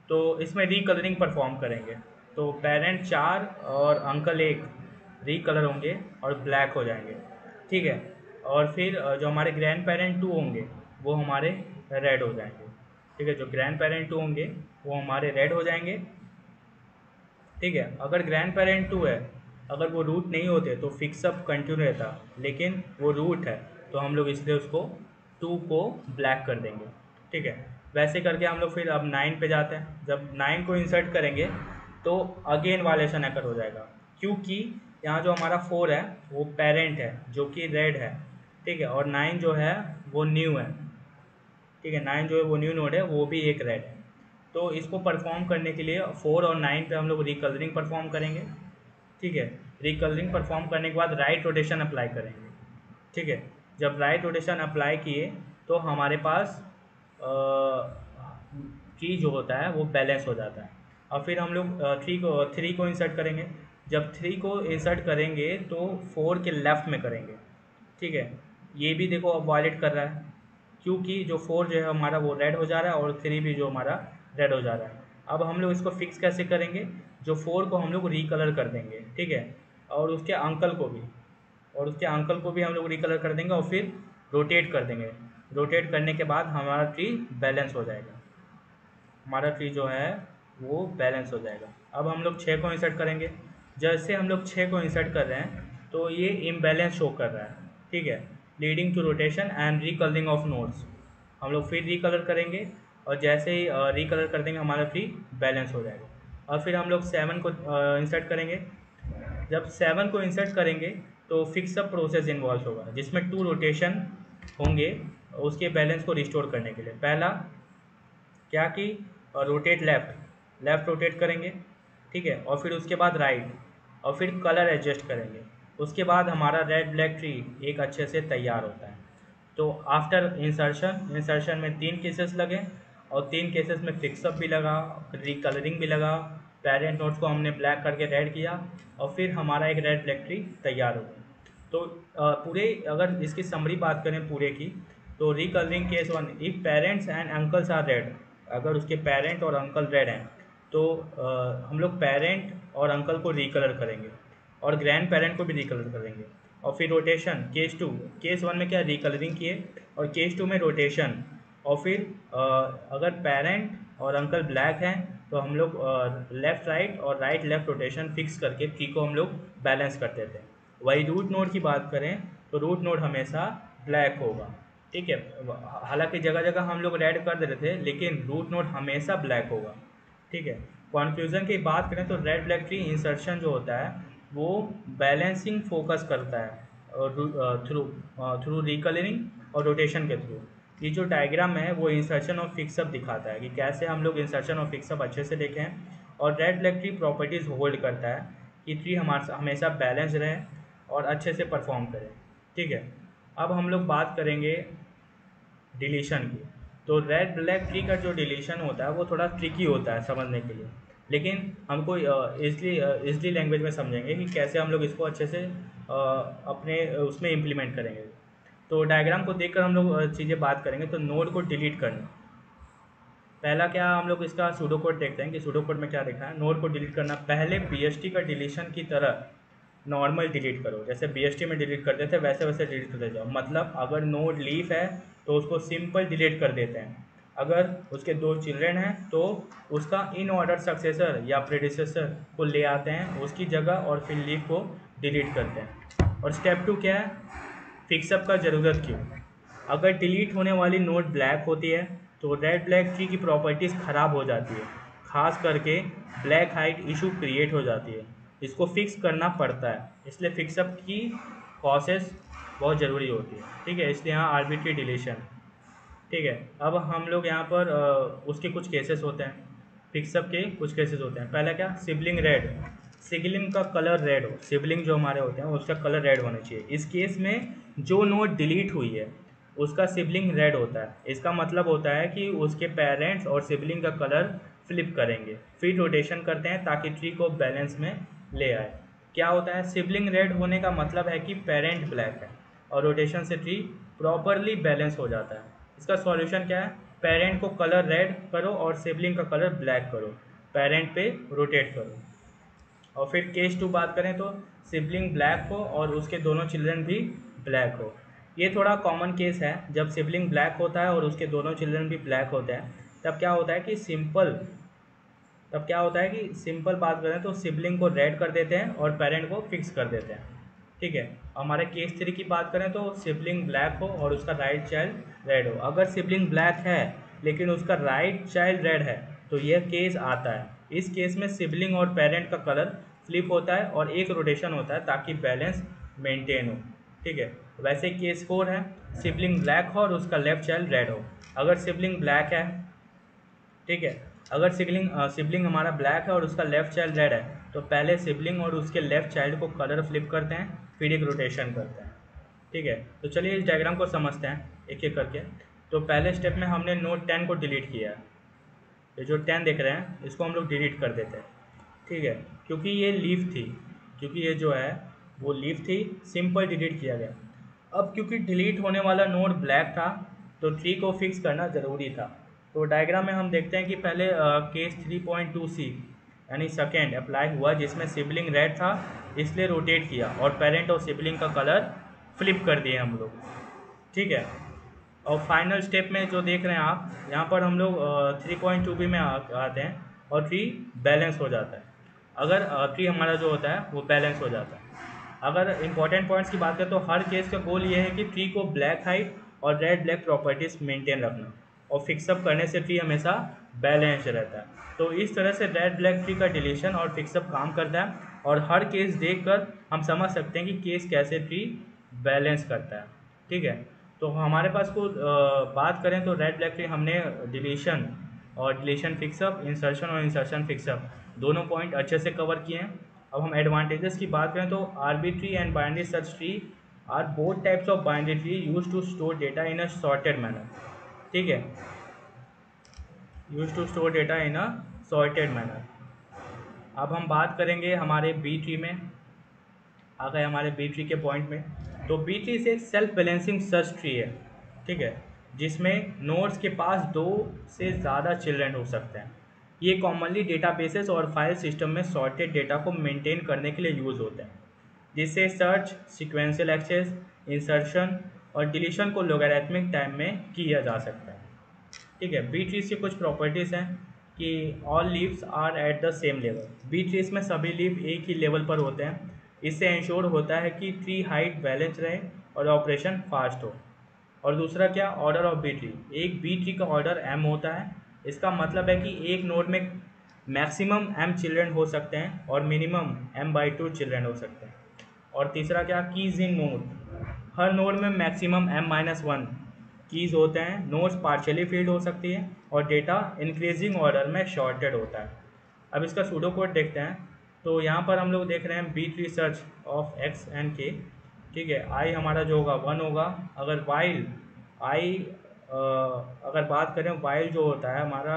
तो इसमें रीकलरिंग परफॉर्म करेंगे। तो पेरेंट 4 और अंकल 1 रीकलर होंगे और ब्लैक हो जाएंगे, ठीक है। और फिर जो हमारे ग्रैंड पेरेंट 2 होंगे वो हमारे रेड हो जाएंगे, ठीक है। जो ग्रैंड पेरेंट 2 होंगे वो हमारे रेड हो जाएंगे, ठीक है। अगर ग्रैंड पेरेंट 2 है, अगर वो रूट नहीं होते तो फिक्सअप कंटिन्यू रहता, लेकिन वो रूट है तो हम लोग इसलिए उसको 2 को ब्लैक कर देंगे, ठीक है। वैसे करके हम लोग फिर अब 9 पे जाते हैं। जब 9 को इंसर्ट करेंगे तो अगेन वायलेशन एकर हो जाएगा, क्योंकि यहाँ जो हमारा 4 है वो पेरेंट है जो कि रेड है, ठीक है। और 9 जो है वो न्यू है, ठीक है। 9 जो है वो न्यू नोड है, वो भी एक रेड है। तो इसको परफॉर्म करने के लिए 4 और 9 पे हम लोग रिकलरिंग परफॉर्म करेंगे, ठीक है। रिकलरिंग परफॉर्म करने के बाद राइट रोटेशन अप्लाई करेंगे, ठीक है। जब राइट रोटेशन अप्लाई किए तो हमारे पास ट्री जो होता है वो बैलेंस हो जाता है। और फिर हम लोग 3 को इंसर्ट करेंगे। जब 3 को इंसर्ट करेंगे तो 4 के लेफ़्ट में करेंगे, ठीक है। ये भी देखो अब वायलेट कर रहा है, क्योंकि जो 4 जो है हमारा वो रेड हो जा रहा है और 3 भी जो हमारा रेड हो जा रहा है। अब हम लोग इसको फिक्स कैसे करेंगे, जो 4 को हम लोग रिकलर कर देंगे, ठीक है। और उसके अंकल को भी, हम लोग रिकलर कर देंगे और फिर रोटेट कर देंगे। रोटेट करने के बाद हमारा ट्री बैलेंस हो जाएगा, हमारा ट्री जो है वो बैलेंस हो जाएगा। अब हम लोग 6 को इंसर्ट करेंगे। जैसे हम लोग 6 को इंसर्ट कर रहे हैं तो ये इम्बैलेंस शो कर रहा है, ठीक है, leading to rotation and recolouring of nodes. हम लोग फिर रिकलर करेंगे और जैसे ही रिकलर कर देंगे हमारा ट्री बैलेंस हो जाएगा। और फिर हम लोग 7 को इंसर्ट करेंगे। जब 7 को इंसर्ट करेंगे तो फिक्स अप प्रोसेस इन्वॉल्व होगा, जिसमें 2 रोटेशन होंगे उसके बैलेंस को रिस्टोर करने के लिए। पहला क्या कि रोटेट लेफ़्ट रोटेट करेंगे, ठीक है। और फिर उसके बाद राइट, और फिर कलर एडजस्ट करेंगे। उसके बाद हमारा रेड ब्लैक ट्री एक अच्छे से तैयार होता है। तो आफ्टर इंसर्शन में 3 केसेस लगे और 3 केसेस में फिक्सअप भी लगा, रिकलरिंग भी लगा, पेरेंट नोट्स को हमने ब्लैक करके रेड किया और फिर हमारा एक रेड ब्लैक ट्री तैयार हो गया। तो पूरे अगर इसकी समरी बात करें पूरे की, तो recolouring case 1, if parents and uncles are red, अगर उसके पेरेंट और अंकल रेड हैं तो हम लोग पेरेंट और अंकल को रिकलर करेंगे और ग्रैंड पेरेंट को भी रिकलर करेंगे। और फिर रोटेशन केस 2, केस 1 में क्या रिकलरिंग किए और केस 2 में रोटेशन। और फिर अगर पेरेंट और अंकल ब्लैक हैं तो हम लोग लेफ़्ट राइट और राइट लेफ़्ट रोटेशन फिक्स करके ट्री को हम लोग बैलेंस करते थे। वही रूट नोड की बात करें तो रूट नोड हमेशा ब्लैक होगा, ठीक है। हालांकि जगह जगह हम लोग रेड कर देते थे, लेकिन रूट नोड हमेशा ब्लैक होगा, ठीक है। कॉन्फ्यूज़न की बात करें तो रेड ब्लैक ट्री इंसर्शन जो होता है वो बैलेंसिंग फोकस करता है थ्रू रिकलरिंग और रोटेशन के थ्रू। ये जो डायग्राम है वो इंसर्शन और फिक्सअप दिखाता है कि कैसे हम लोग इंसर्शन और फिक्सअप अच्छे से देखें। और red black tree properties hold करता है कि ट्री हमारा हमेशा बैलेंस रहे और अच्छे से परफॉर्म करे, ठीक है। अब हम लोग बात करेंगे डिलीशन की। तो रेड ब्लैक ट्री का जो डिलीशन होता है वो थोड़ा ट्रिकी होता है समझने के लिए, लेकिन हमको ईजली लैंग्वेज में समझेंगे कि कैसे हम लोग इसको अच्छे से अपने उसमें इम्प्लीमेंट करेंगे। तो डायग्राम को देखकर हम लोग चीज़ें बात करेंगे। तो नोड को डिलीट करना, पहला क्या हम लोग इसका सूडो कोड देखते हैं कि सूडो कोड में क्या लिखा है। नोड को डिलीट करना, पहले BST का डिलीशन की तरह नॉर्मल डिलीट करो, जैसे BST में डिलीट करते थे वैसे वैसे डिलीट करते जाओ। मतलब अगर नोड लीफ है तो उसको सिंपल डिलीट कर देते हैं, अगर उसके 2 चिल्ड्रेन हैं तो उसका इन ऑर्डर सक्सेसर या प्रेडिसेसर को ले आते हैं उसकी जगह और फिर लीफ को डिलीट करते हैं। और स्टेप 2 क्या है, फिक्सअप का ज़रूरत क्यों। अगर डिलीट होने वाली नोड ब्लैक होती है तो रेड ब्लैक ट्री की प्रॉपर्टीज़ ख़राब हो जाती है, खास करके ब्लैक हाइट इशू क्रिएट हो जाती है। इसको फिक्स करना पड़ता है, इसलिए फिक्सअप की प्रोसेस बहुत ज़रूरी होती है, ठीक है। इसलिए यहाँ आर्बिट्री डिलीशन, ठीक है। अब हम लोग यहाँ पर उसके कुछ केसेस होते हैं, फिक्सअप के कुछ केसेस होते हैं। पहला क्या, सिबलिंग रेड, सिबलिंग का कलर रेड हो, सिबलिंग जो हमारे होते हैं उसका कलर रेड होना चाहिए। इस केस में जो नोड डिलीट हुई है उसका सिबलिंग रेड होता है। इसका मतलब होता है कि उसके पेरेंट्स और सिबलिंग का कलर फ्लिप करेंगे, फिर रोटेशन करते हैं ताकि ट्री को बैलेंस में ले आए। क्या होता है, सिबलिंग रेड होने का मतलब है कि पेरेंट ब्लैक है और रोटेशन से ट्री प्रॉपरली बैलेंस हो जाता है। इसका सॉल्यूशन क्या है, पेरेंट को कलर रेड करो और सिबलिंग का कलर ब्लैक करो, पेरेंट पे रोटेट करो। और फिर केस 2 बात करें तो सिबलिंग ब्लैक हो और उसके दोनों चिल्ड्रन भी ब्लैक हो। ये थोड़ा कॉमन केस है, जब सिबलिंग ब्लैक होता है और उसके दोनों चिल्ड्रन भी ब्लैक होते हैं तब क्या होता है कि सिंपल बात करें तो सिबलिंग को रेड कर देते हैं और पेरेंट को फिक्स कर देते हैं। ठीक है, हमारे केस 3 की बात करें तो सिबलिंग ब्लैक हो और उसका राइट चाइल्ड रेड हो। अगर सिबलिंग ब्लैक है लेकिन उसका राइट चाइल्ड रेड है तो यह केस आता है। इस केस में सिबलिंग और पेरेंट का कलर फ्लिप होता है और एक रोटेशन होता है ताकि बैलेंस मेंटेन हो। ठीक है, वैसे केस 4 है, सिबलिंग ब्लैक हो और उसका लेफ्ट चाइल्ड रेड हो। अगर सिबलिंग ब्लैक है, ठीक है, अगर सिबलिंग हमारा ब्लैक है और उसका लेफ्ट चाइल्ड रेड है तो पहले सिबलिंग और उसके लेफ्ट चाइल्ड को कलर फ्लिप करते हैं, फिर एक रोटेशन करते हैं। ठीक है, तो चलिए इस डायग्राम को समझते हैं एक एक करके। तो पहले स्टेप में हमने नोड 10 को डिलीट किया है। ये जो 10 देख रहे हैं इसको हम लोग डिलीट कर देते हैं। ठीक है, क्योंकि ये लीफ थी, क्योंकि ये जो है वो लीफ थी, सिंपल डिलीट किया गया। अब क्योंकि डिलीट होने वाला नोड ब्लैक था तो ट्री को फिक्स करना ज़रूरी था। तो डायग्राम में हम देखते हैं कि पहले केस 3.2c यानी सेकेंड अप्लाई हुआ, जिसमें सिबलिंग रेड था इसलिए रोटेट किया और पेरेंट और सिबलिंग का कलर फ्लिप कर दिए हम लोग। ठीक है, और फाइनल स्टेप में जो देख रहे हैं आप यहाँ पर हम लोग 3.2b में आते हैं और ट्री बैलेंस हो जाता है। अगर ट्री हमारा जो होता है वो बैलेंस हो जाता है। अगर इंपॉर्टेंट पॉइंट्स की बात करें तो हर केस का गोल ये है कि ट्री को ब्लैक हाइट और रेड ब्लैक प्रॉपर्टीज मेंटेन रखना, और फिक्सअप करने से ट्री हमेशा बैलेंस रहता है। तो इस तरह से रेड ब्लैक ट्री का डिलीशन और फिक्सअप काम करता है, और हर केस देखकर हम समझ सकते हैं कि केस कैसे ट्री बैलेंस करता है। ठीक है, तो हमारे पास को बात करें तो रेड ब्लैक ट्री हमने डिलीशन और डिलीशन फिक्सअप, इंसर्शन और इंसर्शन फिक्सअप दोनों पॉइंट अच्छे से कवर किए हैं। अब हम एडवांटेजेस की बात करें तो arbitrary and binary search tree are both types of binary tree use to store data in a sorted manner. ठीक है, use to store data in a sorted manner. अब हम बात करेंगे हमारे बी ट्री में, आ गए हमारे बी ट्री के पॉइंट में। तो बी ट्री से एक सेल्फ बैलेंसिंग सर्च ट्री है। ठीक है, जिसमें नोड्स के पास 2 से ज़्यादा चिल्ड्रन हो सकते हैं। ये कॉमनली डेटाबेसेस और फाइल सिस्टम में सॉर्टेड डेटा को मेंटेन करने के लिए यूज़ होते हैं, जिससे सर्च, सीक्वेंशियल एक्सेस, इंसर्शन और डिलीशन को लॉगरिथमिक टाइम में किया जा सकता है। ठीक है, बी ट्रीज की कुछ प्रॉपर्टीज़ हैं कि all leaves are at the same level. B trees में सभी लीव एक ही लेवल पर होते हैं। इससे इंश्योर होता है कि ट्री हाइट बैलेंस रहे और ऑपरेशन फास्ट हो। और दूसरा क्या, ऑर्डर ऑफ बी ट्री। एक बी ट्री का ऑर्डर m होता है। इसका मतलब है कि एक नोड में मैक्सिमम m चिल्ड्रन हो सकते हैं और मिनिमम m/2 चिल्ड्रन हो सकते हैं। और तीसरा क्या, कीज इन नोड। हर नोड में मैक्सिमम m-1 कीज़ होते हैं। नोड्स पार्शियली फील्ड हो सकती है और डेटा इंक्रीजिंग ऑर्डर में शॉर्टेड होता है। अब इसका सूडो कोड देखते हैं। तो यहाँ पर हम लोग देख रहे हैं B tree search of x and k। ठीक है, i हमारा जो होगा 1 होगा। अगर वाइल i अगर बात करें, वाइल जो होता है हमारा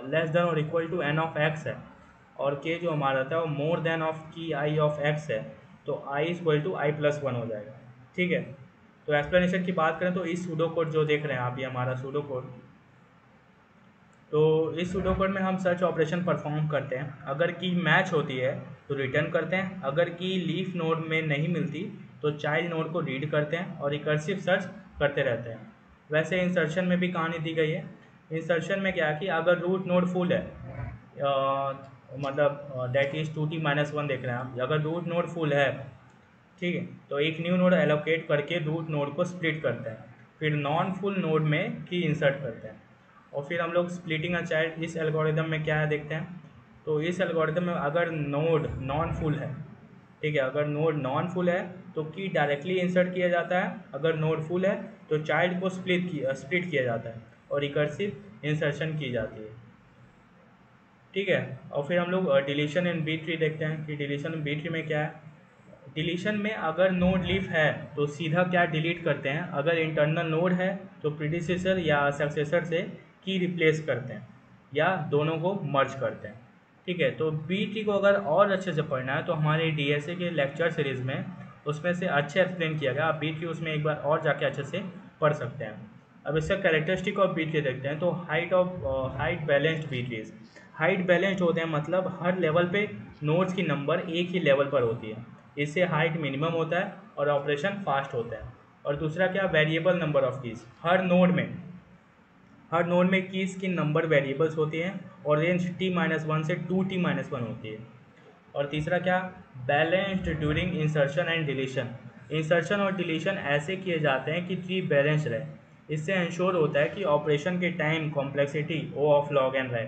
लेस देन और equal to n of x है, और k जो हमारा रहता है वो more than of key i of x है, तो i इक्वल टू i+1 हो जाएगा। ठीक है, तो एक्सप्लेनेशन की बात करें तो इस सूडो कोड जो देख रहे हैं आप, ये हमारा सूडो कोड। तो इस सूडो कोड में हम सर्च ऑपरेशन परफॉर्म करते हैं। अगर की मैच होती है तो रिटर्न करते हैं, अगर की लीफ नोड में नहीं मिलती तो चाइल्ड नोड को रीड करते हैं और रिकर्सिव सर्च करते रहते हैं। वैसे इंसर्शन में भी कहानी दी गई है। इंसर्शन में क्या है कि अगर रूट नोड फुल है, मतलब डेट इज़ 2t-1 देख रहे हैं आप, अगर रूट नोड फुल है, ठीक है, तो एक न्यू नोड एलोकेट करके रूट नोड को स्प्लिट करते हैं, फिर नॉन फुल नोड में की इंसर्ट करते हैं, और फिर हम लोग स्प्लिटिंग अ चाइल्ड इस एल्गोरिदम में क्या है देखते हैं। तो इस एल्गोरिदम में अगर नोड नॉन फुल है, ठीक है, अगर नोड नॉन फुल है तो की डायरेक्टली इंसर्ट किया जाता है, अगर नोड फुल है तो चाइल्ड को स्प्लिट किया जाता है और रिकर्सिव इंसर्शन की जाती है। ठीक है। और फिर हम लोग डिलीशन इन बी ट्री देखते हैं कि डिलीशन इन बी ट्री में क्या है। डिलीशन में अगर नोड लीफ है तो सीधा क्या डिलीट करते हैं, अगर इंटरनल नोड है तो प्रीडिसेसर या सक्सेसर से की रिप्लेस करते हैं या दोनों को मर्ज करते हैं। ठीक है, तो बी ट्री को अगर और अच्छे से पढ़ना है तो हमारे डीएसए के लेक्चर सीरीज़ में उसमें से अच्छे एक्सप्लेन किया गया। आप बी ट्री उसमें एक बार और जाके अच्छे से पढ़ सकते हैं। अब इसका कैरेक्टरिस्टिक ऑफ बी ट्री देखते हैं। तो height balanced B trees, height balanced होते हैं मतलब हर लेवल पे नोड्स की नंबर एक ही लेवल पर होती है, इससे हाइट मिनिमम होता है और ऑपरेशन फास्ट होता है। और दूसरा क्या, variable number of keys, her node में कीज़ की नंबर वेरिएबल्स होती हैं और रेंज t-1 से 2t-1 होती है। और तीसरा क्या, balanced during insertion and deletion, insertion और डिलीशन ऐसे किए जाते हैं कि ट्री बैलेंस रहे, इससे इंश्योर होता है कि ऑपरेशन के time complexity O of log N रहे।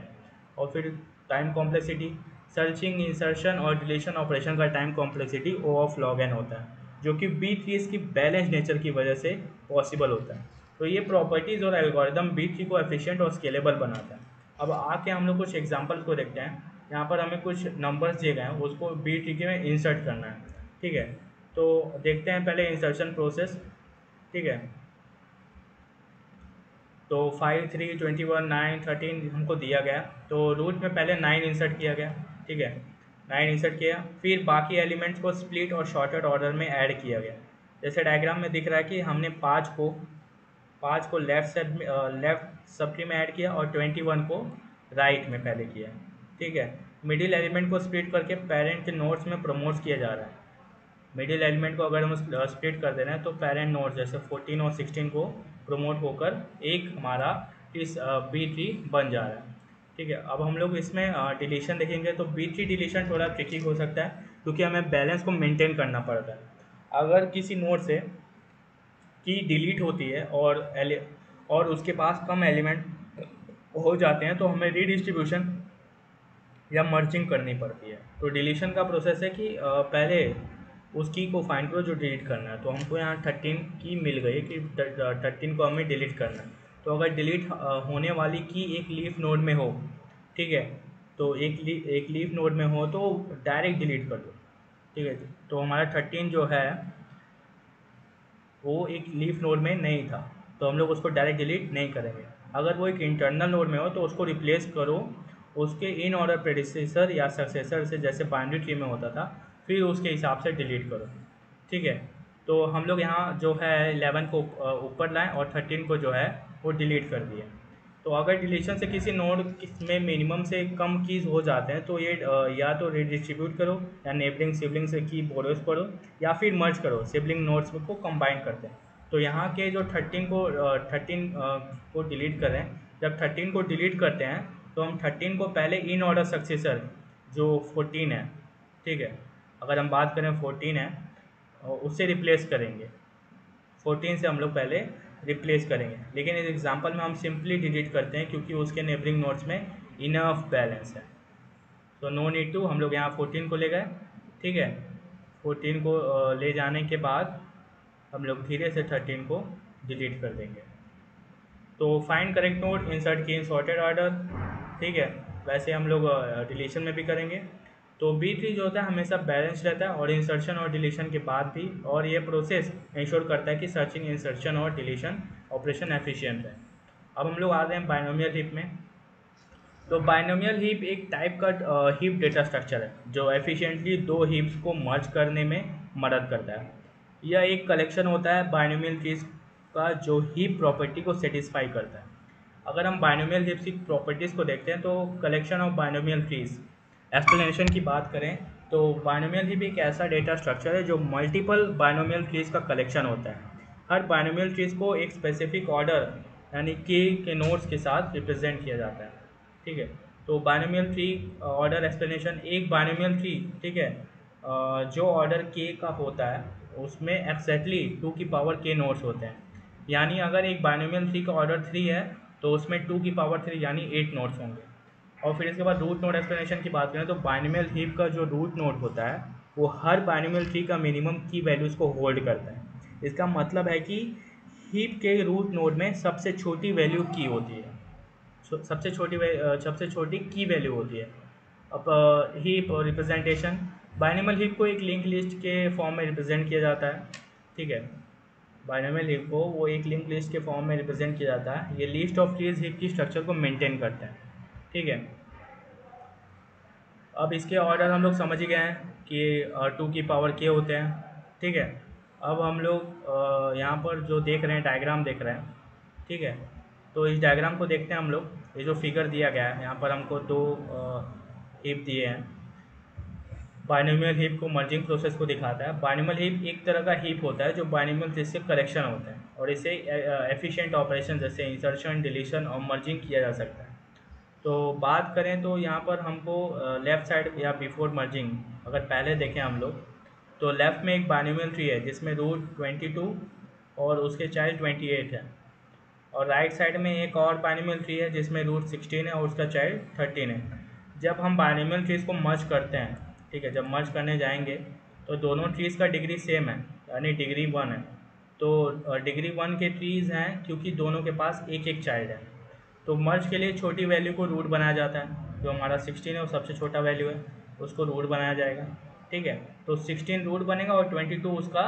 और फिर टाइम कॉम्प्लेक्सिटी, सर्चिंग इंसर्शन और डिलीशन ऑपरेशन का time complexity O of log N होता है, जो कि बी ट्रीज की बैलेंस नेचर की वजह से पॉसिबल होता है। तो ये प्रॉपर्टीज़ और एल्गोरिदम बी ट्री को एफिशिएंट और स्केलेबल बनाता है। अब आके हम लोग कुछ एग्जांपल्स को देखते हैं। यहाँ पर हमें कुछ नंबर्स दिए गए हैं, उसको बी ट्री में इंसर्ट करना है। ठीक है, तो देखते हैं पहले इंसर्शन प्रोसेस। ठीक है, तो 5, 3, 21, 9, 13 हमको दिया गया, तो रूट में पहले 9 इंसर्ट किया गया। ठीक है, 9 इंसर्ट किया, फिर बाकी एलिमेंट्स को स्प्लिट और शॉर्टेड ऑर्डर में ऐड किया गया। जैसे डायग्राम में दिख रहा है कि हमने 5 को लेफ्ट सब ट्री में ऐड किया और 21 को राइट में पहले किया। ठीक है, मिडिल एलिमेंट को स्प्लिट करके पेरेंट के नोड्स में प्रमोट किया जा रहा है। मिडिल एलिमेंट को अगर हम स्प्लिट कर दे रहे हैं तो पेरेंट नोड जैसे 14 और 16 को प्रमोट होकर एक हमारा इस बी ट्री बन जा रहा है। ठीक है, अब हम लोग इसमें डिलीशन देखेंगे। तो बी ट्री डिलीशन थोड़ा ट्रिकी हो सकता है क्योंकि हमें बैलेंस को मेंटेन करना पड़ता है। अगर किसी नोड से की डिलीट होती है और उसके पास कम एलिमेंट हो जाते हैं तो हमें रीडिस्ट्रीब्यूशन या मर्जिंग करनी पड़ती है। तो डिलीशन का प्रोसेस है कि पहले उस की को फाइंड करो जो डिलीट करना है। तो हमको यहाँ 13 की मिल गई कि 13 को हमें डिलीट करना है। तो अगर डिलीट होने वाली की एक लीफ नोड में हो, ठीक है, तो एक लीफ नोड में हो तो डायरेक्ट डिलीट कर दो। ठीक है, तो हमारा 13 जो है वो एक लीफ नोड में नहीं था, तो हम लोग उसको डायरेक्ट डिलीट नहीं करेंगे। अगर वो एक इंटरनल नोड में हो तो उसको रिप्लेस करो उसके इन ऑर्डर प्रेडिसेसर या सक्सेसर से, जैसे बाइनरी ट्री में होता था, फिर उसके हिसाब से डिलीट करो। ठीक है, तो हम लोग यहाँ जो है 11 को ऊपर लाएं और 13 को जो है वो डिलीट कर दिए। तो अगर डिलीशन से किसी नोड में मिनिमम से कम कीज़ हो जाते हैं तो ये या तो रीडिस्ट्रीब्यूट करो या नेबरिंग सिबलिंग से की बोरोस करो या फिर मर्ज करो, सिबलिंग नोड्स को कंबाइन करते हैं। तो यहाँ के जो 13 को डिलीट करें, जब 13 को डिलीट करते हैं तो हम 13 को पहले इन ऑर्डर सक्सेसर जो 14 है, ठीक है, अगर हम बात करें 14 है उससे रिप्लेस करेंगे। 14 से हम लोग पहले रिप्लेस करेंगे, लेकिन इस एग्जांपल में हम सिंपली डिलीट करते हैं क्योंकि उसके नेबरिंग नोड्स में इनफ बैलेंस है। तो नो नीड टू, हम लोग यहाँ 14 को ले गए। ठीक है, 14 को ले जाने के बाद हम लोग धीरे से 13 को डिलीट कर देंगे। तो फाइंड करेक्ट नोड, इंसर्ट की इन सॉर्टेड ऑर्डर। ठीक है, वैसे हम लोग डिलीशन में भी करेंगे। तो बी ट्री जो होता है हमेशा बैलेंस रहता है और इंसर्शन और डिलीशन के बाद भी, और ये प्रोसेस इंश्योर करता है कि सर्चिंग, इंसर्शन और डिलीशन ऑपरेशन एफिशिएंट है। अब हम लोग आ रहे हैं बाइनोमियल हीप में। तो बाइनोमियल हीप एक टाइप का हीप डेटा स्ट्रक्चर है जो एफिशिएंटली दो हीप्स को मर्ज करने में मदद करता है। यह एक कलेक्शन होता है बाइनोमियल ट्रीज का जो हीप प्रॉपर्टी को सेटिस्फाई करता है। अगर हम बाइनोमियल हीप्स की प्रॉपर्टीज़ को देखते हैं तो collection of binomial trees, explanation की बात करें तो बाइनोमियल हीप एक ऐसा डेटा स्ट्रक्चर है जो मल्टीपल बाइनोमियल ट्रीज का कलेक्शन होता है। हर बाइनोमियल ट्रीज को एक स्पेसिफिक ऑर्डर यानी के नोड्स के साथ रिप्रेजेंट किया जाता है। ठीक है, तो बाइनोमियल ट्री ऑर्डर एक्सप्लेनेशन, एक बाइनोमियल ट्री, ठीक है, जो ऑर्डर के का होता है उसमें एक्जैक्टली 2 की पावर k नोड्स होते हैं। यानी अगर एक बाइनोमियल ट्री का ऑर्डर 3 है तो उसमें 2 की पावर 3 यानी 8 नोड्स होंगे। और फिर इसके बाद रूट नोड एक्सप्लेनेशन की बात करें तो बाइनोमियल हीप का जो रूट नोड होता है वो हर बाइनोमियल ट्री का मिनिमम की वैल्यूज़ को होल्ड करता है। इसका मतलब है कि हीप के रूट नोड में सबसे छोटी वैल्यू की होती है। सबसे छोटी की वैल्यू होती है। अब हीप और रिप्रेजेंटेशन, बाइनोमियल हीप को एक लिंक लिस्ट के फॉर्म में रिप्रेजेंट किया जाता है। ठीक है, बाइनोमियल हीप को वो एक लिंक लिस्ट के फॉर्म में रिप्रेजेंट किया जाता है। ये लिस्ट ऑफ ट्रीज हीप की स्ट्रक्चर को मेंटेन करता है। ठीक है, अब इसके ऑर्डर हम लोग समझ ही गए हैं कि 2 की पावर के होते हैं। ठीक है, अब हम लोग यहाँ पर जो देख रहे हैं, डायग्राम देख रहे हैं। ठीक है, तो इस डायग्राम को देखते हैं हम लोग। ये जो फिगर दिया गया है यहाँ पर हमको 2 हीप दिए हैं। बाइनोमियल हीप को मर्जिंग प्रोसेस को दिखाता है। बाइनोमियल हीप एक तरह का हीप होता है जो बाइनोमियल ट्रीज से कलेक्शन होता है, और इसे एफिशिएंट ऑपरेशन जैसे इंसर्शन, डिलीशन और मर्जिंग किया जा सकता है। तो बात करें तो यहाँ पर हमको लेफ़्ट साइड या बिफोर मर्जिंग अगर पहले देखें हम लोग, तो लेफ़्ट में एक बाइनोमियल ट्री है जिसमें रूट 22 और उसके चाइल्ड 28 है, और राइट साइड में एक और बाइनोमियल ट्री है जिसमें रूट 16 है और उसका चाइल्ड 13 है। जब हम बाइनोमियल ट्रीज़ को मर्ज करते हैं, ठीक है, जब मर्ज करने जाएंगे तो दोनों ट्रीज़ का डिग्री सेम है, यानी डिग्री 1 है। तो डिग्री 1 के ट्रीज़ हैं क्योंकि दोनों के पास एक एक चाइल्ड है। तो मर्ज के लिए छोटी वैल्यू को रूट बनाया जाता है, जो हमारा 16 है वो सबसे छोटा वैल्यू है, उसको रूट बनाया जाएगा। ठीक है, तो 16 रूट बनेगा और 22 उसका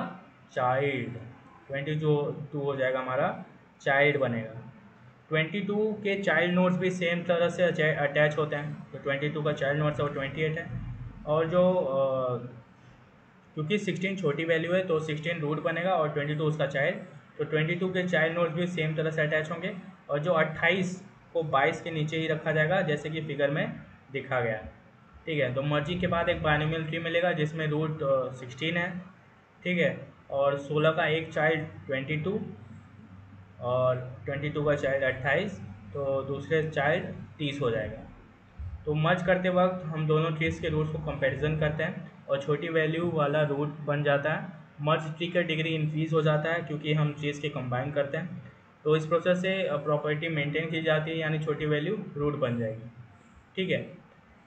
चाइल्ड, 22 हो जाएगा हमारा चाइल्ड बनेगा। 22 के चाइल्ड नोड्स भी सेम तरह से अटैच होते हैं, तो 22 का चाइल्ड नोड्स है वो 28 है। और जो क्योंकि 16 छोटी वैल्यू है तो 16 रूट बनेगा और 22 उसका चाइल्ड, तो 22 के चाइल्ड नोड्स भी सेम तरह से अटैच होंगे। और जो 28 को 22 के नीचे ही रखा जाएगा जैसे कि फिगर में दिखा गया है। ठीक है, तो मर्जिंग के बाद एक बाइनोमियल ट्री मिलेगा जिसमें रूट 16 है। ठीक है, और 16 का एक चाइल्ड 22 और 22 का चाइल्ड 28, तो दूसरे चाइल्ड 30 हो जाएगा। तो मर्ज करते वक्त हम दोनों ट्रीज के रूट्स को कंपैरिजन करते हैं और छोटी वैल्यू वाला रूट बन जाता है। मर्ज ट्री का डिग्री इंक्रीज हो जाता है क्योंकि हम ट्रीज के कंबाइन करते हैं। तो इस प्रोसेस से प्रॉपर्टी मेंटेन की जाती है, यानी छोटी वैल्यू रूट बन जाएगी। ठीक है,